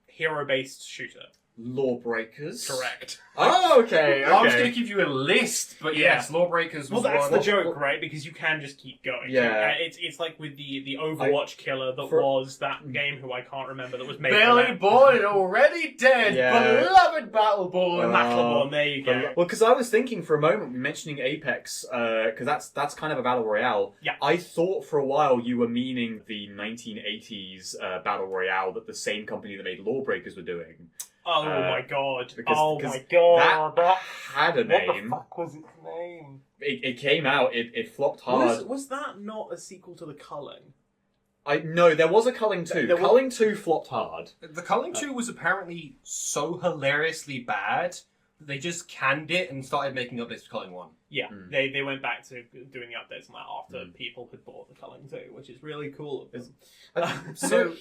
hero-based shooter. Lawbreakers? Correct. Oh, okay. I was going to give you a list, but yes, Lawbreakers was that's one. the joke, right? Because you can just keep going. Yeah. It's like with the Overwatch killer that was that game who I can't remember that was made Barely born, already dead, beloved Battleborn. Battleborn, there you go. Well, because I was thinking for a moment, mentioning Apex, because that's kind of a battle royale. Yeah. I thought for a while you were meaning the 1980s battle royale that the same company that made Lawbreakers were doing. Oh my god. Because that had a name. What the fuck was its name? It came out, it flopped hard. Was that not a sequel to The Culling? No, there was a Culling 2. Culling 2 flopped hard. The Culling 2 was apparently so hilariously bad that they just canned it and started making updates to Culling 1. Yeah, they went back to doing the updates on that after people had bought The Culling 2, which is really cool of them. So...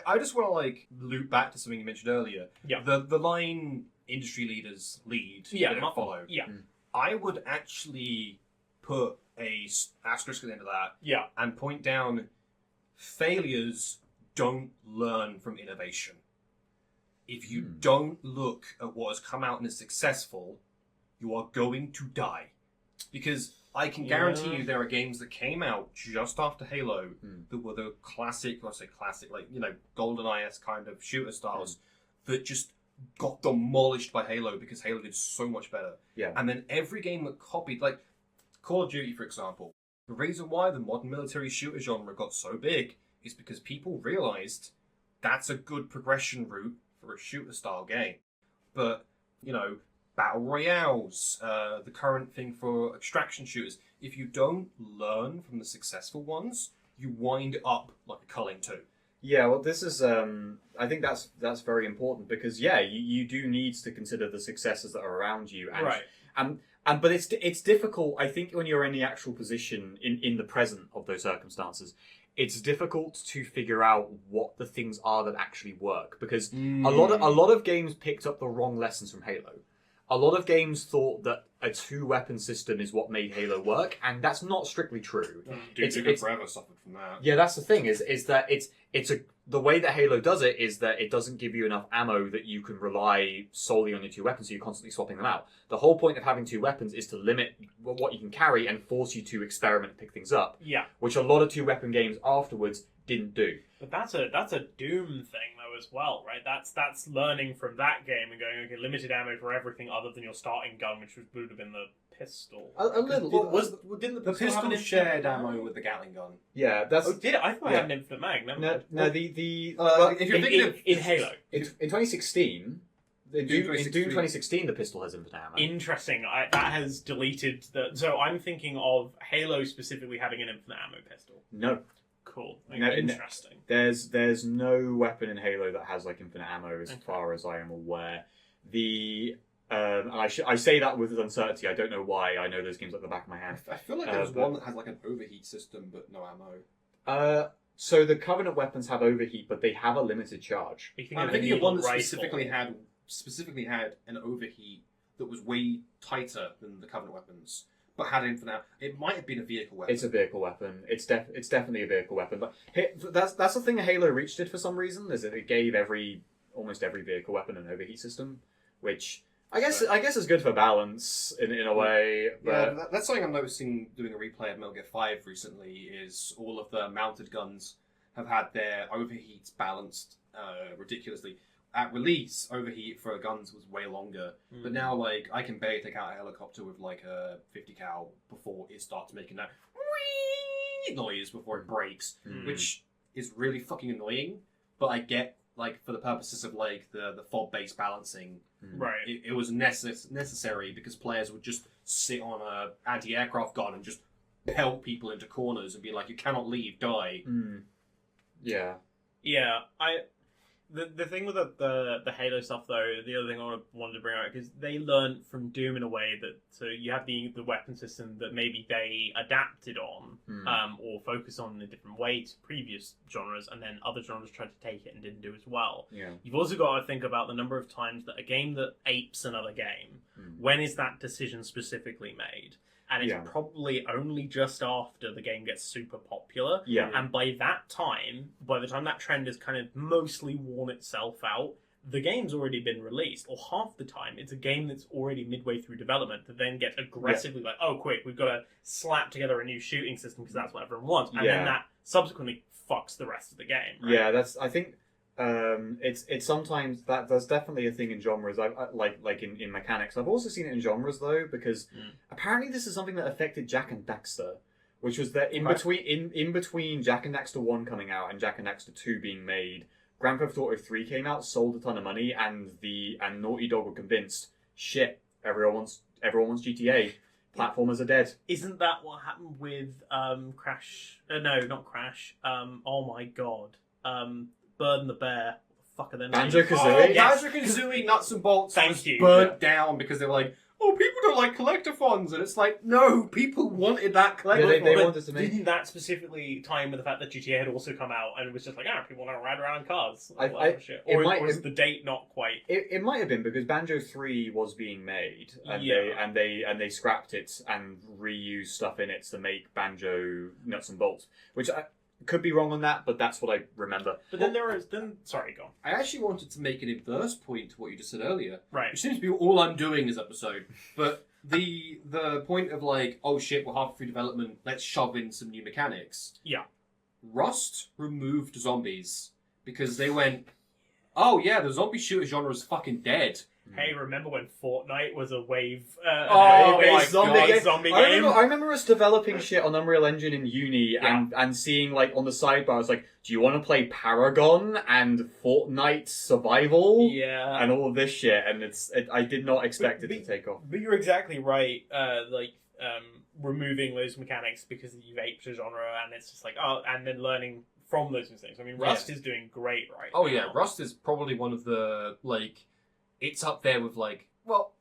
I just want to loop back to something you mentioned earlier. Yeah. The line industry leaders lead, they don't follow. Yeah. I would actually put a asterisk at the end of that. Yeah. And point down failures don't learn from innovation. if you don't look at what has come out and is successful, you are going to die. Because I can guarantee you there are games that came out just after Halo that were the classic, I say classic, like, you know, GoldenEye-esque kind of shooter styles that just got demolished by Halo because Halo did so much better. Yeah. And then every game that copied, like Call of Duty, for example, the reason why the modern military shooter genre got so big is because people realized that's a good progression route for a shooter style game. But, you know, battle royales, the current thing for extraction shooters, if you don't learn from the successful ones, you wind up like a culling too. Yeah, well, this is. I think that's very important because you do need to consider the successes that are around you, and Right. but it's difficult. I think when you're in the actual position in the present of those circumstances, it's difficult to figure out what the things are that actually work because a lot of games picked up the wrong lessons from Halo. A lot of games thought that a 2-weapon system is what made Halo work, and that's not strictly true. Duke Forever suffered from that. Yeah, that's the thing. Is that the way that Halo does it is that it doesn't give you enough ammo that you can rely solely on your 2 weapons, so you're constantly swapping them out. The whole point of having 2 weapons is to limit what you can carry and force you to experiment and pick things up. Yeah. Which a lot of 2-weapon games afterwards didn't do. But that's a Doom thing though as well, right? That's learning from that game and going, okay, limited ammo for everything other than your starting gun, which would have been the pistol. A little. Didn't The have pistol an shared infinite ammo with the Gatling gun. Yeah, that's. Oh, did it? I thought I Yeah. had an infinite mag. Never No, mind. no. The If you're thinking of in Halo. in 2016, in Doom 2016, the pistol has infinite ammo. Interesting. That has deleted the. So I'm thinking of Halo specifically having an infinite ammo pistol. No. Cool. No, Interesting. There's no weapon in Halo that has like infinite ammo as far as I am aware. And I say that with uncertainty. I don't know why. I know those games like the back of my hand. I feel like there was one that has like an overheat system but no ammo. So the Covenant weapons have overheat, but they have a limited charge. I'm thinking of one that specifically had an overheat that was way tighter than the Covenant weapons, but had infinite. It might have been a vehicle weapon. It's a vehicle weapon. It's definitely a vehicle weapon. But that's the thing Halo Reach did for some reason, is that it gave almost every vehicle weapon an overheat system, which I guess is good for balance in a way. But... Yeah, that's something I'm noticing doing a replay of Metal Gear 5 recently. Is all of the mounted guns have had their overheats balanced ridiculously. At release, overheat for guns was way longer, but now like I can barely take out a helicopter with like a 50 cal before it starts making that whee noise before it breaks, which is really fucking annoying. But I get like for the purposes of like the fob based balancing, Right. it was necessary because players would just sit on a anti-aircraft gun and just pelt people into corners and be like, "You cannot leave, die." Yeah. Yeah. The thing with the Halo stuff, though, the other thing I wanted to bring out, is they learned from Doom in a way that, so you have the weapon system that maybe they adapted on, or focused on in a different way to previous genres, and then other genres tried to take it and didn't do as well. Yeah. You've also got to think about the number of times that a game that apes another game, when is that decision specifically made? And it's probably only just after the game gets super popular. Yeah. And by that time, by the time that trend has kind of mostly worn itself out, the game's already been released. Or half the time, it's a game that's already midway through development that then gets aggressively like, oh, quick, we've got to slap together a new shooting system because that's what everyone wants. And then that subsequently fucks the rest of the game. Right? Yeah, I think it's sometimes that's definitely a thing in genres. I like in mechanics. I've also seen it in genres though, because apparently this is something that affected Jak and Daxter, which was that in between Jak and Daxter 1 coming out and Jak and Daxter 2 being made, Grand Theft Auto 3 came out, sold a ton of money, and Naughty Dog were convinced, shit, everyone wants GTA. Platformers are dead. Isn't that what happened with Crash? No, not Crash. Oh my god. Bird and the Bear. What the fuck are their names? Banjo-Kazooie? Yes. Banjo-Kazooie Nuts and Bolts Thank you. burnt down because they were like, oh, people don't like collectathons. And it's like, no, people wanted that collectathon. They But wanted to make... didn't that specifically tie in with the fact that GTA had also come out and it was just like, people want to ride around in cars? Or was the date not quite? It might have been because Banjo 3 was being made, and they scrapped it and reused stuff in it to make Banjo Nuts and Bolts, which Could be wrong on that, but that's what I remember. But then sorry, go on. I actually wanted to make an inverse point to what you just said earlier. Right. Which seems to be all I'm doing this episode. But the point of like, oh shit, we're halfway through development, let's shove in some new mechanics. Yeah. Rust removed zombies because they went, oh yeah, the zombie shooter genre is fucking dead. Hey, remember when Fortnite was a wave? Oh my zombie game. I remember us developing shit on Unreal Engine in uni and seeing like on the sidebars like, do you want to play Paragon and Fortnite Survival? Yeah. And all of this shit, and I did not expect it to take off. But you're exactly right. Removing those mechanics because you've aped the genre, and it's just like, oh, and then learning from those mistakes. I mean, Rust is doing great right now. Oh yeah, Rust is probably one of the like. It's up there with, like, well,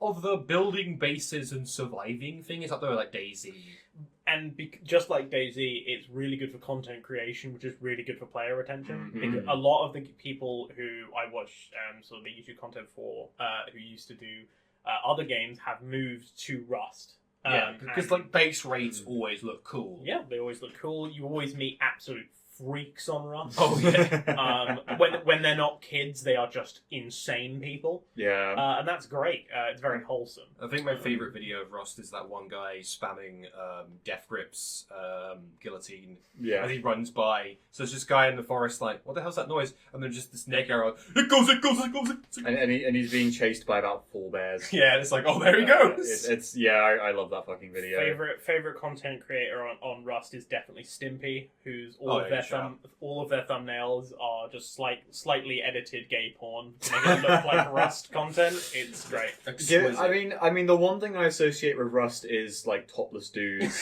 of the building bases and surviving thing, it's up there with, like, DayZ. And just like DayZ, it's really good for content creation, which is really good for player retention. Because a lot of the people who I watch sort of the YouTube content for, who used to do other games, have moved to Rust. Because, like, base rates always look cool. Yeah, they always look cool. You always meet absolute freaks on Rust. Oh, yeah. When they're not kids, they are just insane people. Yeah. And that's great. It's very wholesome. I think my favourite video of Rust is that one guy spamming Death Grip's guillotine as he runs by. So it's this guy in the forest like, what the hell's that noise? And then just this neck arrow, it goes. And he's being chased by about 4 bears. Yeah, and it's like, oh, there he goes. I love that fucking video. Favorite content creator on Rust is definitely Stimpy, who's all of their thumbnails are just slightly edited gay porn to make it look like Rust content. It's great. I mean, the one thing I associate with Rust is like topless dudes.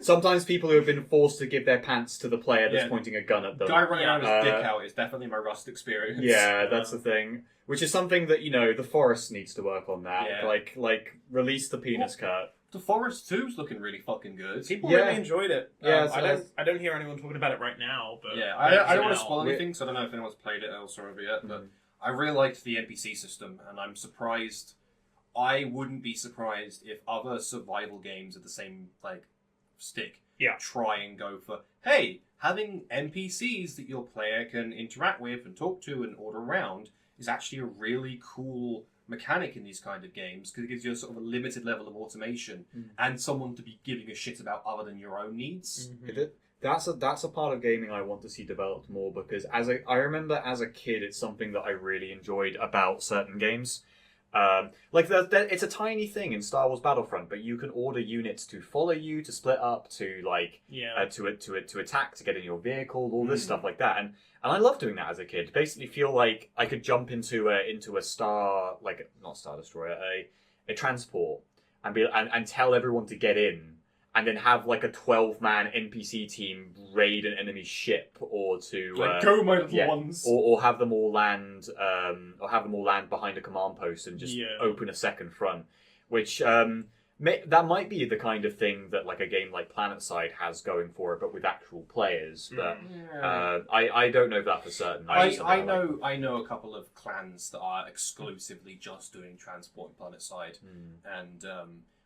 Sometimes people who have been forced to give their pants to the player that's pointing a gun at them. Guy running around with his dick out is definitely my Rust experience. Yeah, that's the thing. Which is something that, the forest needs to work on that. Yeah. Like release the penis cut. The Forest 2's looking really fucking good. People really enjoyed it. Yeah, I don't hear anyone talking about it right now. But yeah, I don't want to spoil anything, so I don't know if anyone's played it elsewhere yet. But I really liked the NPC system, and I'm surprised. I wouldn't be surprised if other survival games of the same stick try and go for, hey, having NPCs that your player can interact with and talk to and order around is actually a really cool mechanic in these kind of games, because it gives you a sort of a limited level of automation and someone to be giving a shit about other than your own needs. That's a part of gaming I want to see developed more, because I remember as a kid, it's something that I really enjoyed about certain games. It's a tiny thing in Star Wars Battlefront, but you can order units to follow you, to split up, to to attack, to get in your vehicle, all this stuff like that, and I love doing that as a kid. Basically, feel like I could jump into a star, not Star Destroyer, a transport, and tell everyone to get in, and then have like a 12-man NPC team raid an enemy ship, or to go my little ones, or have them all land, behind a command post and just open a second front, which that might be the kind of thing that like a game like PlanetSide has going for it, but with actual players. But I don't know that for certain. I know a couple of clans that are exclusively just doing transport in PlanetSide, and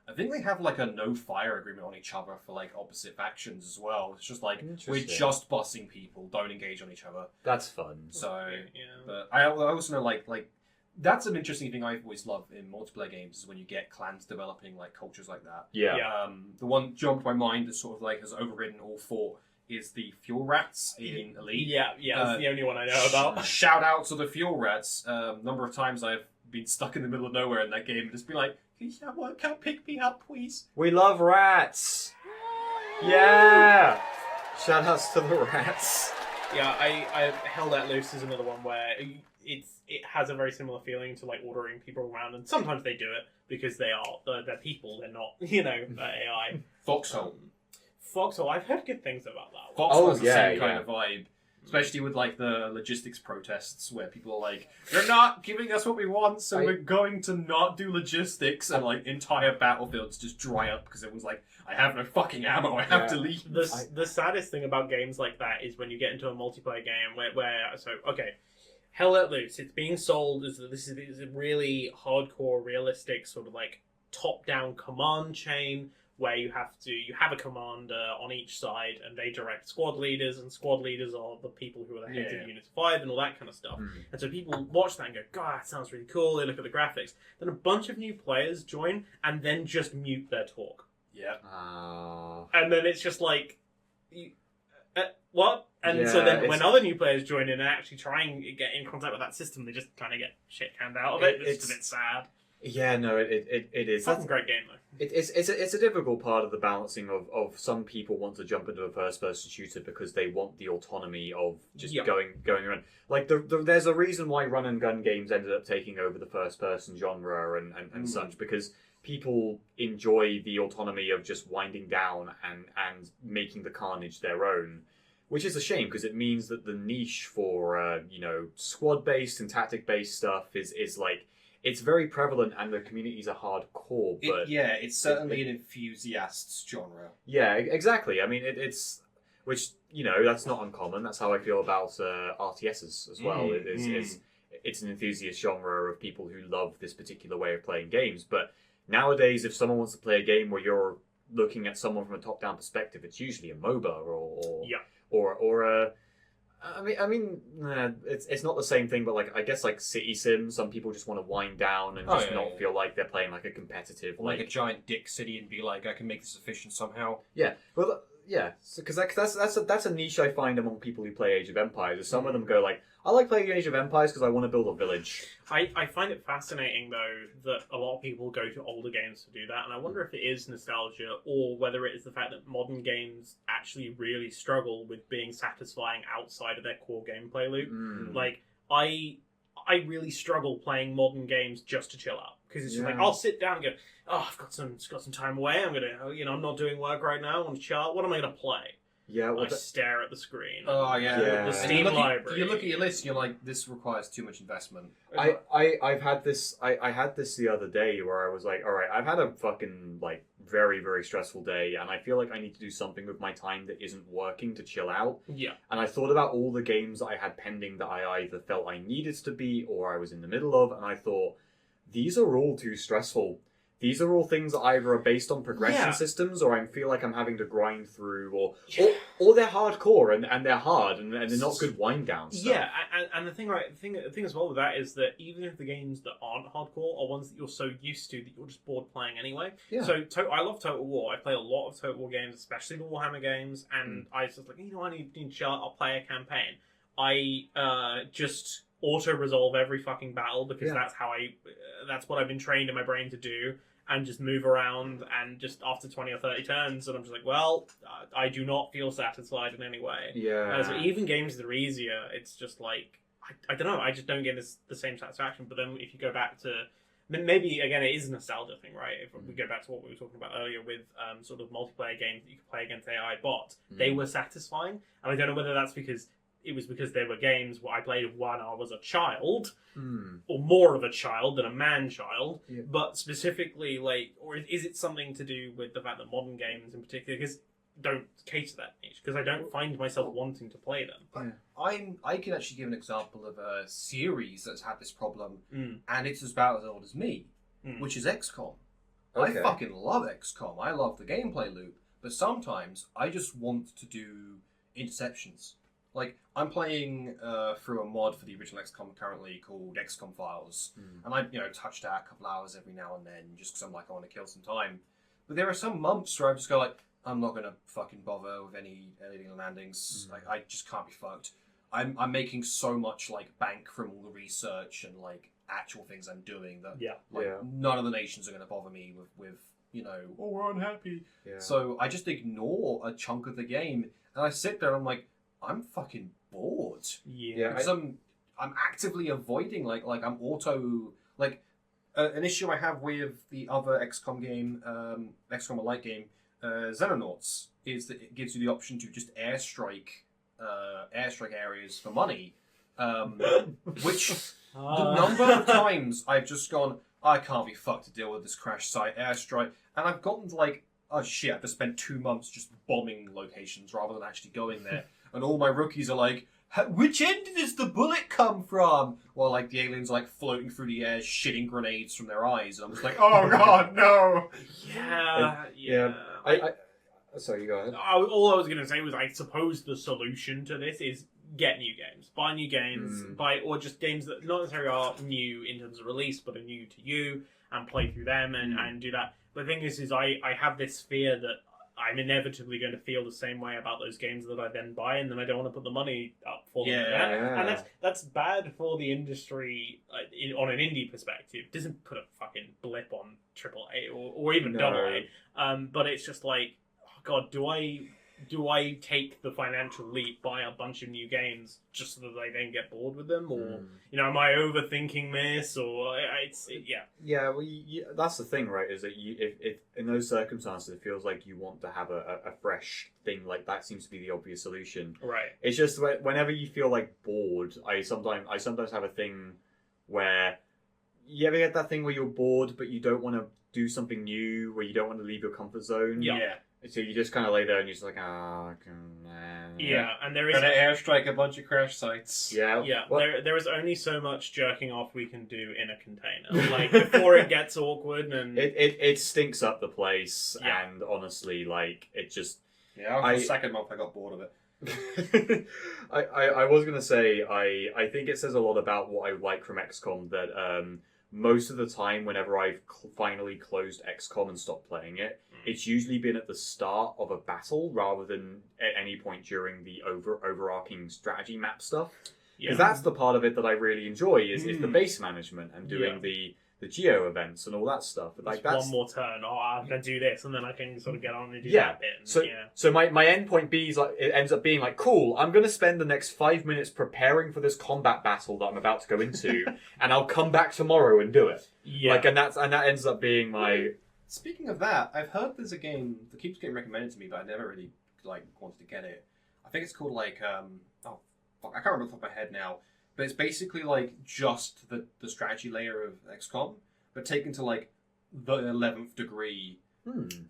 I think they have like a no fire agreement on each other for like opposite factions as well. It's just like, we're just bussing people, don't engage on each other. That's fun. So, but I also know like that's an interesting thing I've always loved in multiplayer games, is when you get clans developing like cultures like that. The one jumped my mind that sort of like has overridden all four is the fuel rats in Elite. That's the only one I know about. Shout out to the fuel rats. Number of times I've been stuck in the middle of nowhere in that game and just be like, can someone come pick me up, please? We love rats. Yeah. Shout outs to the rats. Yeah, I Held That Loose is another one where it has a very similar feeling to like ordering people around, and sometimes they do it because they're people, they're not AI. Foxhole. Foxhole, I've heard good things about that one. Foxhole has the same kind of vibe. Especially with like the logistics protests where people are like, you're not giving us what we want, so we're going to not do logistics, and like entire battlefields just dry up because everyone's like, I have no fucking ammo, I have to leave. The saddest thing about games like that is when you get into a multiplayer game where Hell Let Loose, it's being sold as this is a really hardcore, realistic sort of like top-down command chain where you have a commander on each side, and they direct squad leaders, and squad leaders are the people who are the heads of Unit 5 and all that kind of stuff. And so people watch that and go, God, that sounds really cool. They look at the graphics. Then a bunch of new players join and then just mute their talk. Yeah. And then it's just like, what? And so Yeah, then it's- when other new players join in and actually try and get in contact with that system, they just kind of get shit canned out of it. It's just a bit sad. Yeah, no, it is. It's a great game, though. It's a difficult part of the balancing of some people want to jump into a first person shooter because they want the autonomy of just going around. Like there's a reason why run and gun games ended up taking over the first person genre and such, because people enjoy the autonomy of just winding down and making the carnage their own. Which is a shame, because it means that the niche for squad based and tactic based stuff is like, it's very prevalent and the communities are hardcore. But it's certainly an enthusiasts genre. Yeah, exactly. I mean, it's which that's not uncommon. That's how I feel about RTSs as well. It's an enthusiast genre of people who love this particular way of playing games. But nowadays, if someone wants to play a game where you're looking at someone from a top down perspective, it's usually a MOBA or it's not the same thing, but like I guess like City Sim, some people just want to wind down and just not feel like they're playing like a competitive, like a giant dick city, and be like, I can make this efficient somehow. Yeah, well, yeah, because that's a niche I find among people who play Age of Empires. Is some of them go like, I like playing Age of Empires because I want to build a village. I find it fascinating, though, that a lot of people go to older games to do that, and I wonder if it is nostalgia or whether it is the fact that modern games actually really struggle with being satisfying outside of their core gameplay loop. Like, I really struggle playing modern games just to chill out, because it's just like, I'll sit down and go, I've got some time away, I'm gonna, I'm not doing work right now, I want to chill out, what am I gonna play? Yeah, well, I stare at the screen. Oh yeah, The Steam library. You look at your list, and you're like, this requires too much investment. I've had this. I had this the other day where I was like, all right, I've had a fucking like very very stressful day, and I feel like I need to do something with my time that isn't working to chill out. Yeah. And I thought about all the games that I had pending that I either felt I needed to beat or I was in the middle of, and I thought, these are all too stressful. These are all things that either are based on progression systems, or I feel like I'm having to grind through, or they're hardcore and they're hard and they're not good wind down stuff. Yeah, and the thing as well with that is that even if the games that aren't hardcore are ones that you're so used to that you're just bored playing anyway. Yeah. So I love Total War. I play a lot of Total War games, especially the Warhammer games, and I was just like, I need to chill out, I'll play a campaign. I just auto-resolve every fucking battle because that's what I've been trained in my brain to do, and just move around, and just after 20 or 30 turns, and I'm just like, well, I do not feel satisfied in any way. Yeah. So even games that are easier, it's just like, I don't know, I just don't get the same satisfaction. But then if you go back to, maybe again it is a nostalgia thing, right? If we go back to what we were talking about earlier with sort of multiplayer games that you could play against AI bots, they were satisfying, and I don't know whether that's because they were games where I played when I was a child, or more of a child than a man-child, but specifically, like, or is it something to do with the fact that modern games in particular don't cater to that niche? Because I don't find myself wanting to play them. I can actually give an example of a series that's had this problem, and it's about as old as me, which is XCOM. Okay. I fucking love XCOM. I love the gameplay loop, but sometimes I just want to do interceptions. Like, I'm playing through a mod for the original XCOM currently called XCOM Files, and I, touch that a couple hours every now and then just because I'm like, I want to kill some time. But there are some months where I just go like, I'm not gonna fucking bother with any landings. Like, I just can't be fucked. I'm making so much like bank from all the research and like actual things I'm doing that none of the nations are gonna bother me with we're unhappy. Yeah. So I just ignore a chunk of the game, and I sit there and I'm like, I'm fucking bored. Yeah. Because I'm actively avoiding like I'm auto like an issue I have with the other XCOM game, XCOM Elite game, Xenonauts, is that it gives you the option to just airstrike areas for money, which the number of times I've just gone, I can't be fucked to deal with this crash site airstrike, and I've gotten to like, oh shit, I've just spent 2 months just bombing locations rather than actually going there. And all my rookies are like, which end does the bullet come from? While like the aliens like floating through the air, shitting grenades from their eyes, and I'm just like, oh god, no. Yeah. Sorry, you go ahead. All I was going to say was, I suppose the solution to this is get new games, buy new games, or just games that not necessarily are new in terms of release, but are new to you, and play through them and do that. The thing is I have this fear that I'm inevitably going to feel the same way about those games that I then buy, and then I don't want to put the money up for them. Yeah. And that's bad for the industry on an indie perspective. It doesn't put a fucking blip on AAA or even AA. But it's just like, oh god, do I take the financial leap, buy a bunch of new games just so that I then get bored with them, or am I overthinking this, or Yeah, well, that's the thing, right? Is that if in those circumstances, it feels like you want to have a fresh thing. Like that seems to be the obvious solution. right? It's just whenever you feel like bored, I sometimes have a thing where you ever get that thing where you're bored, but you don't want to do something new, where you don't want to leave your comfort zone. Yeah. So you just kind of lay there and you're just like, Yeah, and there is Gonna airstrike a bunch of crash sites. Yeah. Well, there is only so much jerking off we can do in a container, like before it gets awkward and it stinks up the place, Yeah. and honestly, like it just. Yeah, after the second month I got bored of it. I was gonna say I think it says a lot about what I like from XCOM that most of the time whenever I've finally closed XCOM and stopped playing it, it's usually been at the start of a battle rather than at any point during the overarching strategy map stuff. Because that's the part of it that I really enjoy is the base management and doing the geo events and all that stuff. Like that's one more turn. Oh, I'm gonna do this, and then I can sort of get on and do Yeah. that bit. And, So my end point B is like it ends up being like, cool, I'm gonna spend the next 5 minutes preparing for this combat battle that I'm about to go into, and I'll come back tomorrow and do it. Yeah. Like and that ends up being my Speaking of that, I've heard there's a game that keeps getting recommended to me, but I never really wanted to get it. I think it's called like I can't remember off the top of my head now, but it's basically like just the strategy layer of XCOM, but taken to like the 11th degree.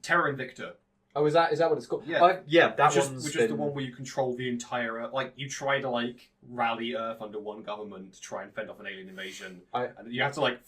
Terra Invicta. Oh, is that what it's called? Yeah. That Which one's is the one where you control the entire you try to like rally Earth under one government to try and fend off an alien invasion, and you have to like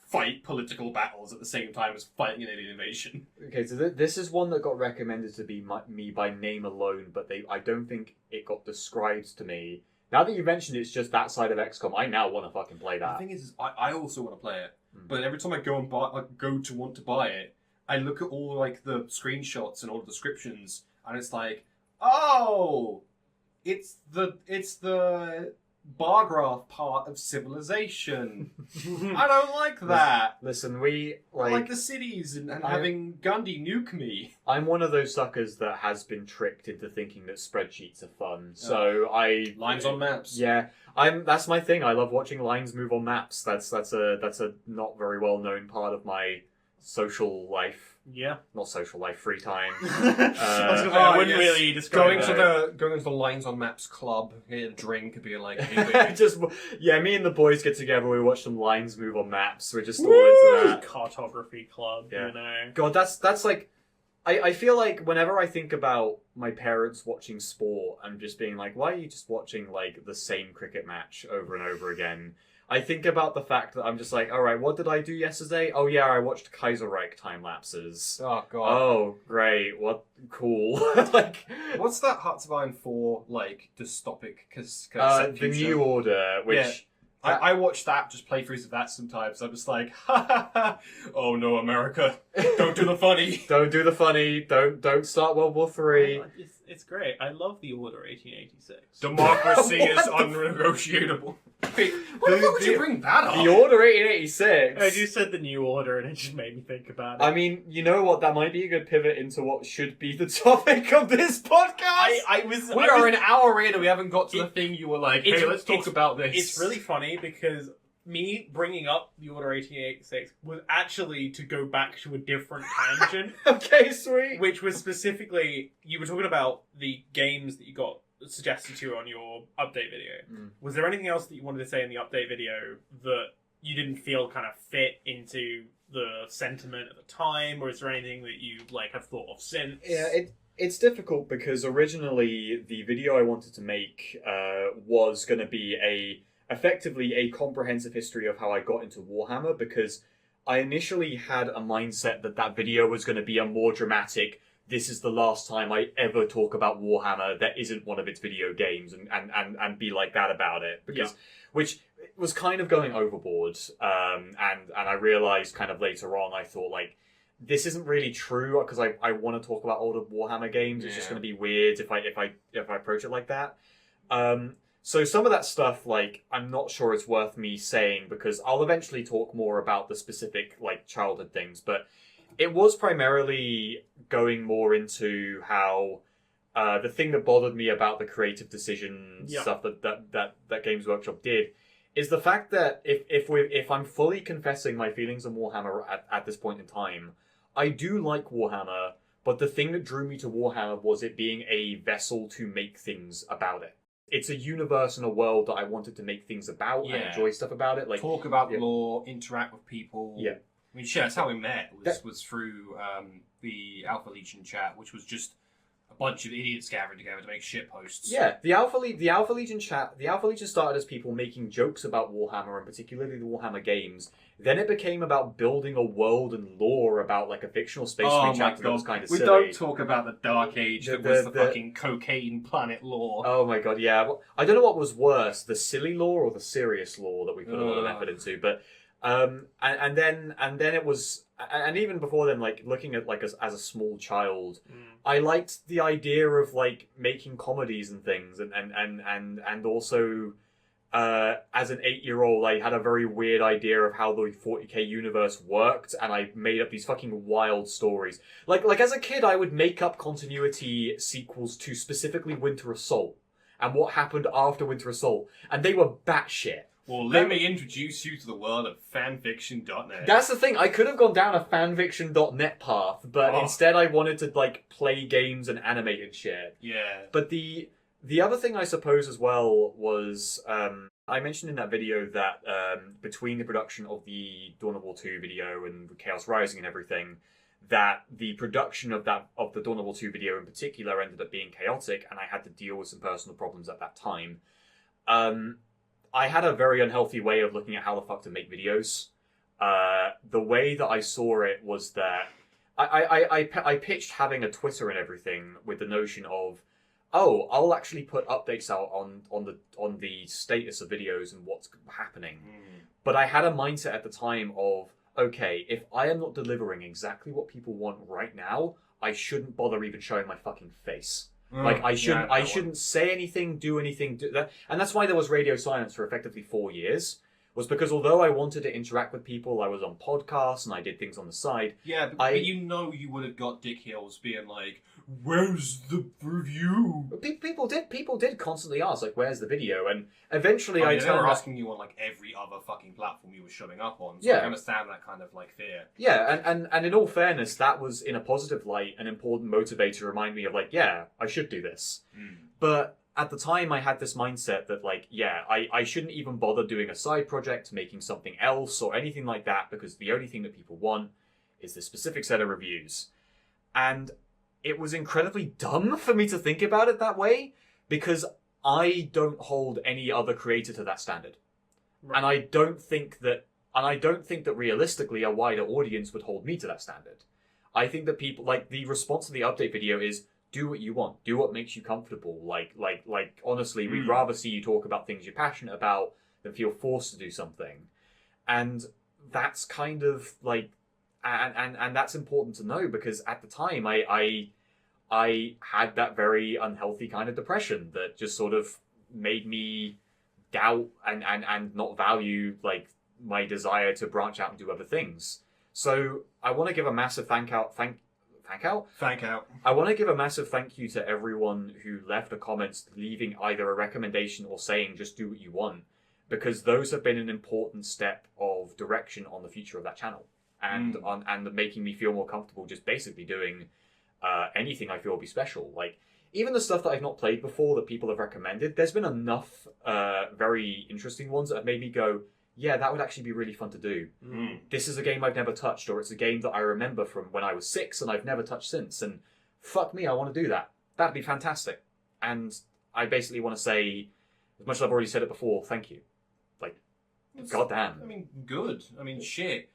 fight political battles at the same time as fighting an alien invasion. Okay, so this is one that got recommended to be me by name alone, but I don't think it got described to me. Now that you mentioned it's just that side of XCOM, I now want to fucking play that. The thing is I also want to play it, but every time I go and want to buy it, I look at all like the screenshots and all the descriptions, and it's like, oh, it's the bar graph part of civilization. I don't like that. Listen, I like the cities and having Gundy nuke me. I'm one of those suckers that has been tricked into thinking that spreadsheets are fun. So Lines on maps. Yeah, that's my thing. I love watching lines move on maps. That's a not very well known part of my social life. Yeah. Not social life, free time. I wouldn't really describe going to the Lines on Maps club, get a drink, be like, me and the boys get together. We watch some lines move on maps. We're just all into that. Cartography club, you know. God, that's like. I feel like whenever I think about my parents watching sport, I'm just being like, why are you just watching like the same cricket match over and over again? I think about the fact that I'm just like, all right, what did I do yesterday? Oh yeah, I watched Kaiserreich time lapses. Oh god. Oh great, what cool. Like, what's that Hearts of Iron 4 like dystopic? The New Order, which. Yeah. I watch that, just playthroughs of that sometimes. I'm just like, ha ha ha! Oh no, America! Don't do the funny. Don't do the funny. Don't start World War III. It's great. I love the Order 1886. Democracy is unnegotiable. Wait, why the fuck would you bring that up? The Order 1886. I just said the New Order, and it just made me think about it. I mean, you know what? That might be a good pivot into what should be the topic of this podcast. We are an hour in, and we haven't got to the thing you were like, hey, let's talk about this. It's really funny because me bringing up the Order 1886 was actually to go back to a different tangent. Okay, sweet. Which was specifically, you were talking about the games that you got suggested to on your update video. Was there anything else that you wanted to say in the update video that you didn't feel kind of fit into the sentiment at the time, or is there anything that you like have thought of since? Yeah, It's difficult because originally the video I wanted to make was going to be effectively a comprehensive history of how I got into Warhammer, because I initially had a mindset that video was going to be a more dramatic, this is the last time I ever talk about Warhammer that isn't one of its video games, and be like that about it, because which was kind of going overboard, and I realized kind of later on, I thought like, this isn't really true, because I want to talk about older Warhammer games. It's just going to be weird if I approach it like that. So some of that stuff, like, I'm not sure it's worth me saying, because I'll eventually talk more about the specific, like, childhood things. But it was primarily going more into how the thing that bothered me about the creative decision stuff that Games Workshop did is the fact that if I'm fully confessing my feelings on Warhammer at this point in time, I do like Warhammer, but the thing that drew me to Warhammer was it being a vessel to make things about it. It's a universe and a world that I wanted to make things about and enjoy stuff about it. Like, talk about lore, interact with people. Yeah. I mean, shit, that's how we met. Was through the Alpha Legion chat, which was just a bunch of idiots gathering together to make shit posts. Yeah, the Alpha Legion chat. The Alpha Legion started as people making jokes about Warhammer, and particularly the Warhammer games. Then it became about building a world and lore about like a fictional space marine chapter that was kind of silly. We don't talk about the Dark Age that was the fucking cocaine planet lore. Oh my god, yeah. Well, I don't know what was worse, the silly lore or the serious lore that we put a lot of effort into, but and then it was, and even before then, like looking at like as a small child, I liked the idea of like making comedies and things, and also as an 8-year-old, I had a very weird idea of how the 40k universe worked, and I made up these fucking wild stories. Like as a kid, I would make up continuity sequels to specifically Winter Assault and what happened after Winter Assault, and they were batshit. Well, let me introduce you to the world of fanfiction.net. That's the thing. I could have gone down a fanfiction.net path, but instead I wanted to like play games and animate and shit. Yeah. But the other thing I suppose as well was I mentioned in that video that between the production of the Dawn of War 2 video and Chaos Rising and everything, that the production of the Dawn of War 2 video in particular ended up being chaotic, and I had to deal with some personal problems at that time. I had a very unhealthy way of looking at how the fuck to make videos. The way that I saw it was that I pitched having a Twitter and everything with the notion of, oh, I'll actually put updates out on the status of videos and what's happening. But I had a mindset at the time of, okay, if I am not delivering exactly what people want right now, I shouldn't bother even showing my fucking face. Like, I shouldn't say anything, do anything, do that. And that's why there was radio silence for effectively 4 years, was because although I wanted to interact with people, I was on podcasts and I did things on the side. Yeah, but you know you would have got Dick Hills being like, where's the review? People did constantly ask, like, where's the video? And eventually they turned were out... asking you on like every other fucking platform you were showing up on, so I understand that kind of like fear. Yeah, and in all fairness, that was, in a positive light, an important motivator to remind me of, like, yeah, I should do this. But at the time, I had this mindset that, like, yeah, I shouldn't even bother doing a side project, making something else, or anything like that, because the only thing that people want is this specific set of reviews. And it was incredibly dumb for me to think about it that way, because I don't hold any other creator to that standard. Right. And I don't think that realistically a wider audience would hold me to that standard. I think that people, like, the response to the update video is, do what you want. Do what makes you comfortable. Like, honestly, we'd rather see you talk about things you're passionate about than feel forced to do something. And that's kind of, like, and that's important to know, because at the time, I had that very unhealthy kind of depression that just sort of made me doubt and not value, like, my desire to branch out and do other things. So I want to give a massive thank out. I want to give a massive thank you to everyone who left a comment leaving either a recommendation or saying just do what you want, because those have been an important step of direction on the future of that channel, and making me feel more comfortable just basically doing anything I feel will be special. Like, even the stuff that I've not played before that people have recommended, there's been enough very interesting ones that have made me go, yeah, that would actually be really fun to do. This is a game I've never touched, or it's a game that I remember from when I was 6 and I've never touched since. And fuck me, I want to do that. That'd be fantastic. And I basically want to say, as much as I've already said it before, thank you. Like, goddamn. I mean, good. I mean, shit.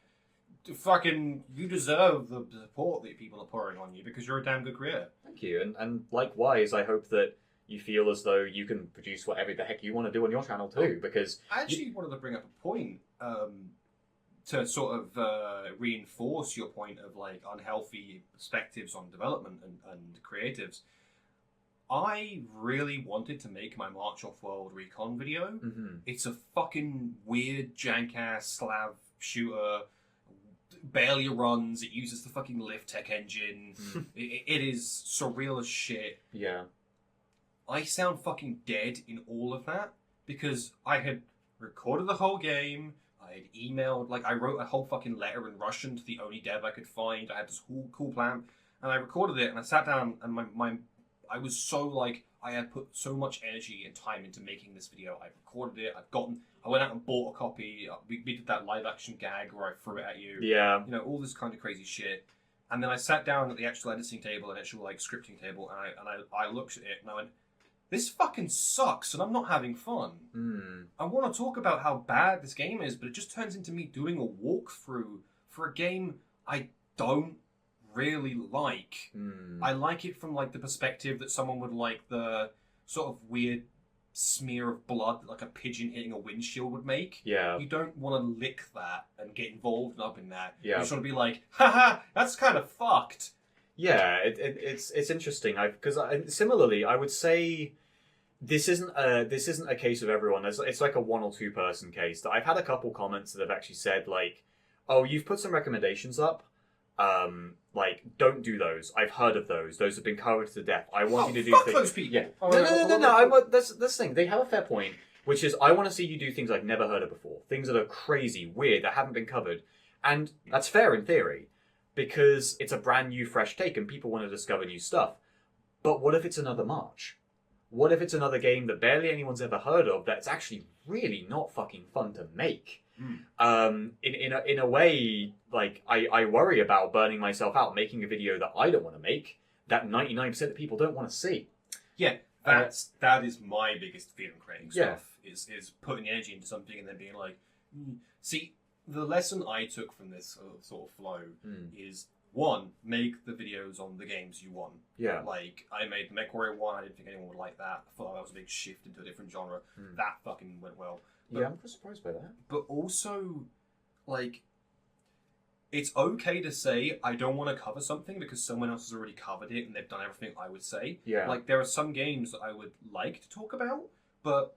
Fucking, you deserve the support that people are pouring on you because you're a damn good creator. Thank you. And likewise, I hope that you feel as though you can produce whatever the heck you want to do on your channel too, because... I actually wanted to bring up a point to sort of reinforce your point of, like, unhealthy perspectives on development and creatives. I really wanted to make my March Off World Recon video. Mm-hmm. It's a fucking weird, jank-ass Slav shooter. Barely runs. It uses the fucking lift tech engine. It is surreal as shit. Yeah. I sound fucking dead in all of that because I had recorded the whole game. I had emailed, like, I wrote a whole fucking letter in Russian to the only dev I could find. I had this cool plan, and I recorded it, and I sat down, and I was so, like, I had put so much energy and time into making this video. I recorded it. I went out and bought a copy. We did that live action gag where I threw it at you. Yeah. You know, all this kind of crazy shit. And then I sat down at the actual editing table and actual, like, scripting table, and I looked at it, and I went, this fucking sucks, and I'm not having fun. I want to talk about how bad this game is, but it just turns into me doing a walkthrough for a game I don't really like. I like it from, like, the perspective that someone would like the sort of weird smear of blood that, like, a pigeon hitting a windshield would make. Yeah. You don't want to lick that and get involved up in that. Yeah. You just want to be like, haha, that's kind of fucked. Yeah, it's interesting. Because similarly, I would say this isn't a case of everyone. It's like a one or two person case. That I've had a couple comments that have actually said, like, "Oh, you've put some recommendations up. Like, don't do those. I've heard of those. Those have been covered to death. I want you to do fuck things." those people. Yeah. Oh, No. That's the thing. They have a fair point, which is I want to see you do things I've never heard of before. Things that are crazy, weird, that haven't been covered, and that's fair in theory. Because it's a brand new, fresh take and people want to discover new stuff. But what if it's another March? What if it's another game that barely anyone's ever heard of that's actually really not fucking fun to make? In a way, like, I worry about burning myself out making a video that I don't want to make, that 99% of people don't want to see. Yeah, that is my biggest fear in creating Yeah. stuff, is putting energy into something and then being like, See, the lesson I took from this sort of flow is, one, make the videos on the games you want. Yeah. Like, I made the MechWarrior 1, I didn't think anyone would like that. I thought that was a big shift into a different genre. That fucking went well. But, Yeah, I'm surprised by that. But also, like, it's okay to say, I don't want to cover something because someone else has already covered it and they've done everything I would say. Yeah. Like, there are some games that I would like to talk about, but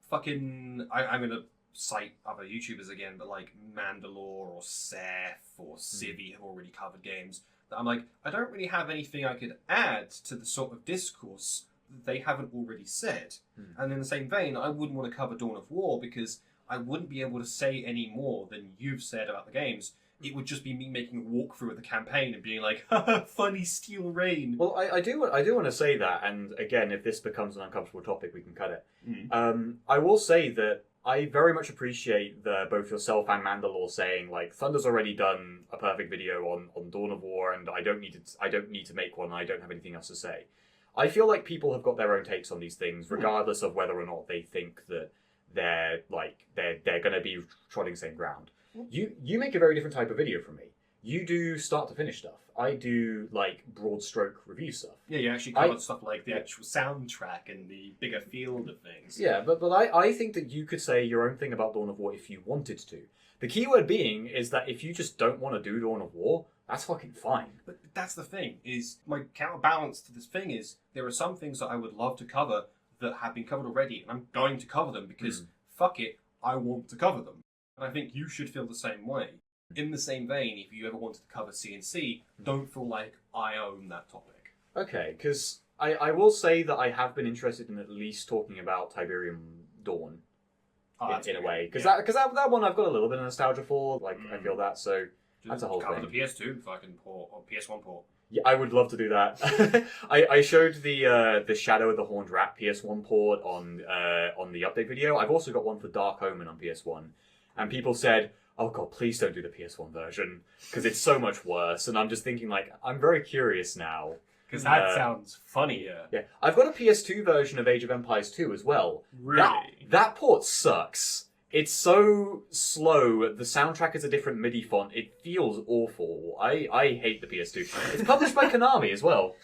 fucking, I'm going to cite other YouTubers again, but like Mandalore or Seth or Civi have already covered games that I'm like, I don't really have anything I could add to the sort of discourse that they haven't already said. And in the same vein, I wouldn't want to cover Dawn of War because I wouldn't be able to say any more than you've said about the games. It would just be me making a walkthrough of the campaign and being like, haha, funny steel rain. Well, I do want to say that, and again, if this becomes an uncomfortable topic, we can cut it. I will say that I very much appreciate both yourself and Mandalore saying, like, Thunder's already done a perfect video on Dawn of War, and I don't need to make one. I don't have anything else to say. I feel like people have got their own takes on these things, regardless of whether or not they think that they're going to be trotting the same ground. You make a very different type of video from me. You do start to finish stuff. I do, like, broad stroke review stuff. Yeah, you actually covered stuff like the actual soundtrack and the bigger field of things. Yeah, but I think that you could say your own thing about Dawn of War if you wanted to. The key word being is that if you just don't want to do Dawn of War, that's fucking fine. But that's the thing, is my counterbalance to this thing is there are some things that I would love to cover that have been covered already, and I'm going to cover them because, fuck it, I want to cover them. And I think you should feel the same way. In the same vein, if you ever wanted to cover CNC, don't feel like I own that topic. Okay, because I will say that I have been interested in at least talking about Tiberium Dawn in a way. Because that one I've got a little bit of nostalgia for. Like, I feel that, so that's a whole cover thing. the PS2 fucking port, or PS1 port. Yeah, I would love to do that. I showed the Shadow of the Horned Rat PS1 port on the update video. I've also got one for Dark Omen on PS1. And people said, oh god, please don't do the PS1 version, because it's so much worse. And I'm just thinking, like, I'm very curious now. because that sounds funnier. Yeah, I've got a PS2 version of Age of Empires 2 as well. Really? That port sucks. It's so slow. The soundtrack is a different MIDI font. It feels awful. I hate the PS2. It's published by Konami as well.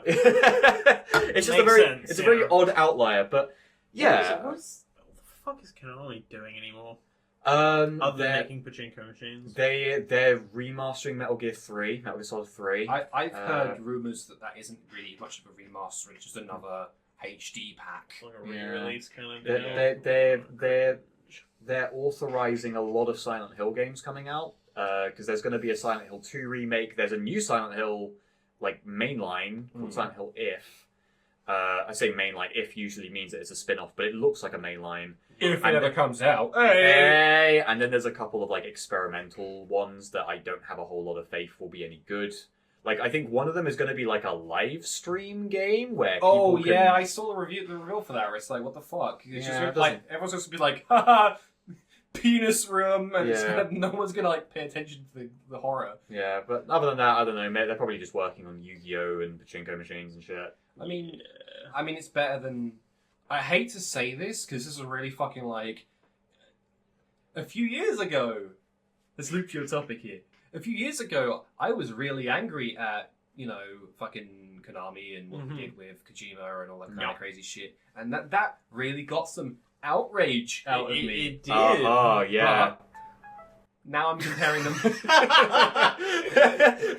It's just Makes a very odd outlier, but yeah. What the fuck is Konami doing anymore? Other Other than making pachinko machines? They're remastering Metal Gear 3, Metal Gear Solid 3. I've heard rumours that isn't really much of a remaster, it's just another HD pack. Like a re-release kind of deal. They're authorizing a lot of Silent Hill games coming out, because there's going to be a Silent Hill 2 remake. There's a new Silent Hill mainline called Silent Hill If. I say mainline, If usually means that it's a spin-off, but it looks like a mainline. If it ever comes out. Hey! And then there's a couple of experimental ones that I don't have a whole lot of faith will be any good. I think one of them is going to be a live stream game where people can... yeah, I saw the reveal for that. Where it's what the fuck? It's just everyone's supposed to be haha, penis room, and it's no one's going to pay attention to the horror. Yeah, but other than that, I don't know. They're probably just working on Yu-Gi-Oh and pachinko machines and shit. I mean, it's better than... I hate to say this, because this is really fucking a few years ago. Let's loop your topic here. A few years ago, I was really angry at, fucking Konami and what they did with Kojima and all that kind of crazy shit. And that really got some outrage out of me. It did. Oh, yeah. But now I'm comparing them.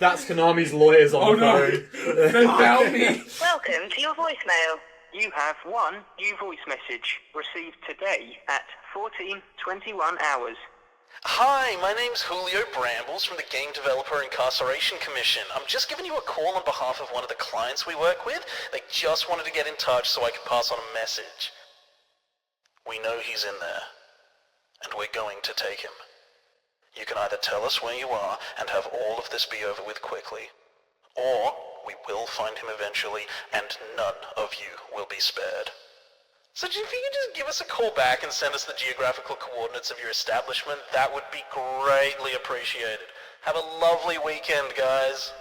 That's Konami's lawyers on the phone. They found me. Welcome to your voicemail. You have one new voice message received today at 14:21 hours. Hi, my name's Julio Brambles from the Game Developer Incarceration Commission. I'm just giving you a call on behalf of one of the clients we work with. They just wanted to get in touch so I could pass on a message. We know he's in there, and we're going to take him. You can either tell us where you are and have all of this be over with quickly, or we will find him eventually, and none of you will be spared. So if you could just give us a call back and send us the geographical coordinates of your establishment, that would be greatly appreciated. Have a lovely weekend, guys.